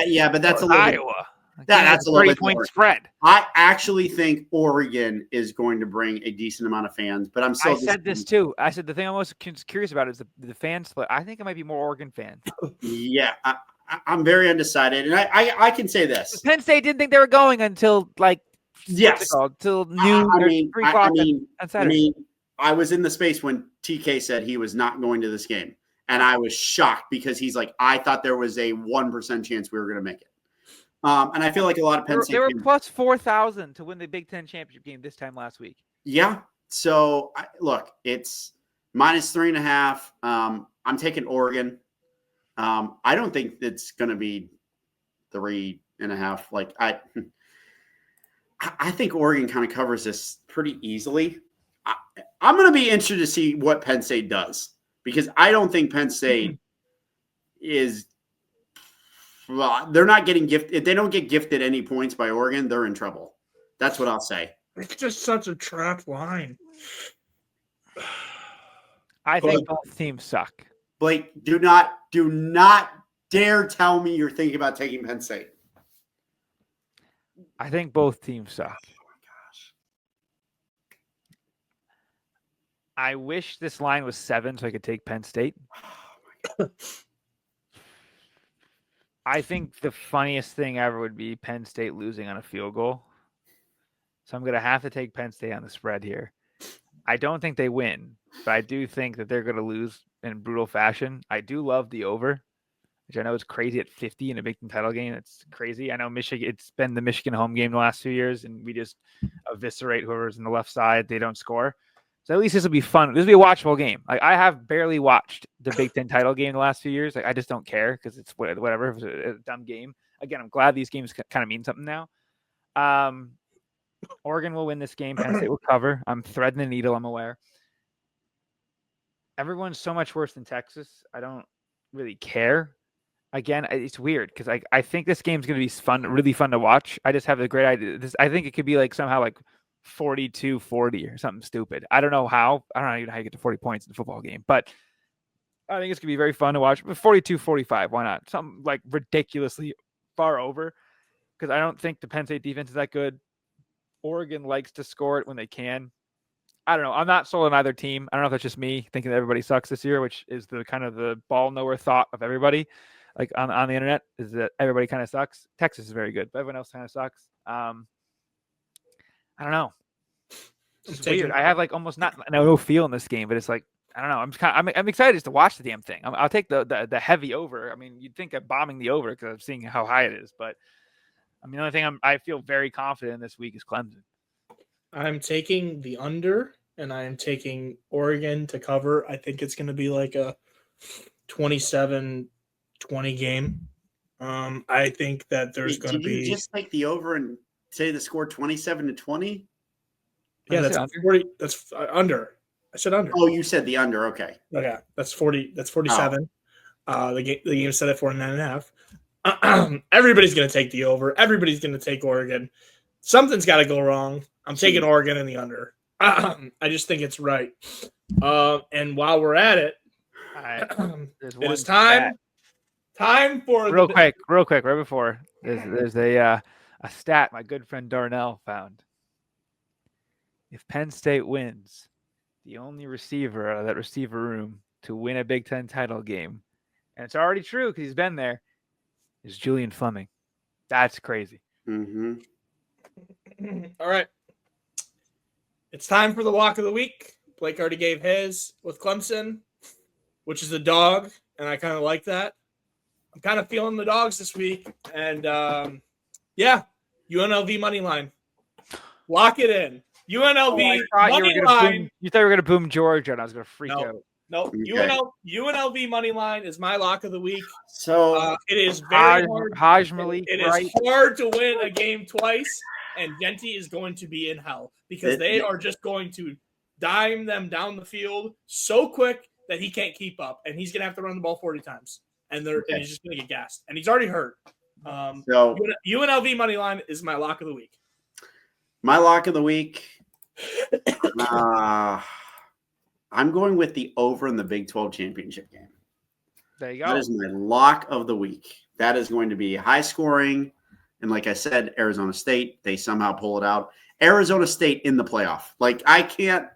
Yeah, but that's a little Iowa. That's a 30-point spread. I actually think Oregon is going to bring a decent amount of fans, but I'm still. I said this too. I said the thing I'm most curious about is the fan split. I think it might be more Oregon fans. Yeah, I'm very undecided, and I can say this: Penn State didn't think they were going until like till noon or 3 o'clock on Saturday. I was in the space when TK said he was not going to this game, and I was shocked because he's like, I thought there was a 1% chance we were going to make it. And I feel like a lot of Penn State. They were plus 4,000 to win the Big Ten championship game this time last week. Yeah. So look, it's minus 3.5. I'm taking Oregon. I don't think it's going to be 3.5. Like I think Oregon kind of covers this pretty easily. I'm going to be interested to see what Penn State does because I don't think Penn State is. Well, they're not getting gifted. If they don't get gifted any points by Oregon, they're in trouble. That's what I'll say. It's just such a trap line. I think both teams suck. Blake, do not dare tell me you're thinking about taking Penn State. I think both teams suck. Oh my gosh. I wish this line was 7 so I could take Penn State. Oh my God. I think the funniest thing ever would be Penn State losing on a field goal. So I'm going to have to take Penn State on the spread here. I don't think they win, but I do think that they're going to lose in brutal fashion. I do love the over, which I know is crazy at 50 in a Big Ten title game. It's crazy. I know Michigan. It's been the Michigan home game the last 2 years, and we just eviscerate whoever's on the left side. They don't score. So at least this will be fun. This will be a watchable game. Like I have barely watched the Big Ten title game the last few years. Like I just don't care because it's whatever. It's a dumb game. Again, I'm glad these games kind of mean something now. Oregon will win this game. Penn State will cover. I'm threading the needle. I'm aware. Everyone's so much worse than Texas. I don't really care. again, it's weird because I think this game's going to be fun, really fun to watch. I just have a great idea. I think it could be like somehow like 42-40 or something stupid. I don't know how. I don't know even how you get to 40 points in a football game, but I think it's going to be very fun to watch. But 42-45, why not? Something like ridiculously far over because I don't think the Penn State defense is that good. Oregon likes to score it when they can. I don't know. I'm not sold on either team. I don't know if that's just me thinking that everybody sucks this year, which is the kind of the ball nowhere thought of everybody, like on the internet, is that everybody kind of sucks. Texas is very good, but everyone else kind of sucks. I don't know. It's weird. I have like almost no feel in this game, but it's like I don't know. I'm excited just to watch the damn thing. I'll take the heavy over. I mean, you'd think of bombing the over because I'm seeing how high it is, but I mean, the only thing I feel very confident in this week is Clemson. I'm taking the under, and I am taking Oregon to cover. I think it's going to be like a 27-20 game. I think that there's going to be. Did you just take the over and say the score 27-20? Yeah, that's 40. That's under. I said under. Oh, you said the under. Okay. Okay, that's 40. That's 47. Oh. The game set at 49.5. Everybody's going to take the over. Everybody's going to take Oregon. Something's got to go wrong. I'm taking Oregon in the under. I just think it's right. And while we're at it, it is time. Time for real quick, right before there's a stat my good friend Darnell found. If Penn State wins, the only receiver out of that receiver room to win a Big Ten title game, and it's already true because he's been there, is Julian Fleming. That's crazy. Mm-hmm. All right. It's time for the lock of the week. Blake already gave his with Clemson, which is a dog, and I kind of like that. I'm kind of feeling the dogs this week. And, UNLV money line. Lock it in. UNLV money line. You thought you were going to boom Georgia, and I was going to freak out. No, okay. UNLV money line is my lock of the week. So it is very hard. It is hard to win a game twice, and Genty is going to be in hell because they are just going to dime them down the field so quick that he can't keep up, and he's going to have to run the ball 40 times, and he's just going to get gassed, and he's already hurt. So UNLV money line is my lock of the week. My lock of the week. I'm going with the over in the Big 12 championship game. There you go. That is my lock of the week. That is going to be high scoring. And like I said, Arizona State, they somehow pull it out. Arizona State in the playoff. Like, I can't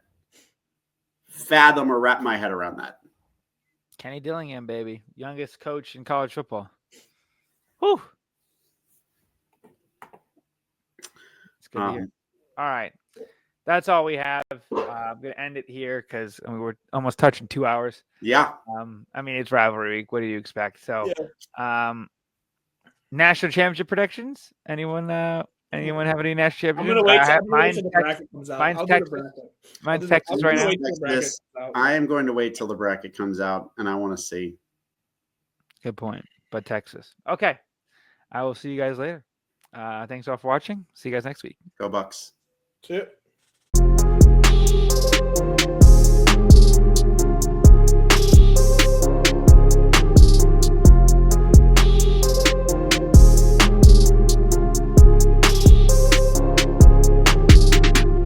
fathom or wrap my head around that. Kenny Dillingham, baby. Youngest coach in college football. Whew. It's good to hear. All right. That's all we have. I'm going to end it here because we're almost touching 2 hours. Yeah. I mean, it's rivalry week. What do you expect? So, national championship predictions? Anyone have any national championship? I'm going to wait till the bracket comes out. Mine's Texas right now. I am going to wait till the bracket comes out, and I want to see. Good point. But Texas. Okay. I will see you guys later. Thanks all for watching. See you guys next week. Go Bucks. See you.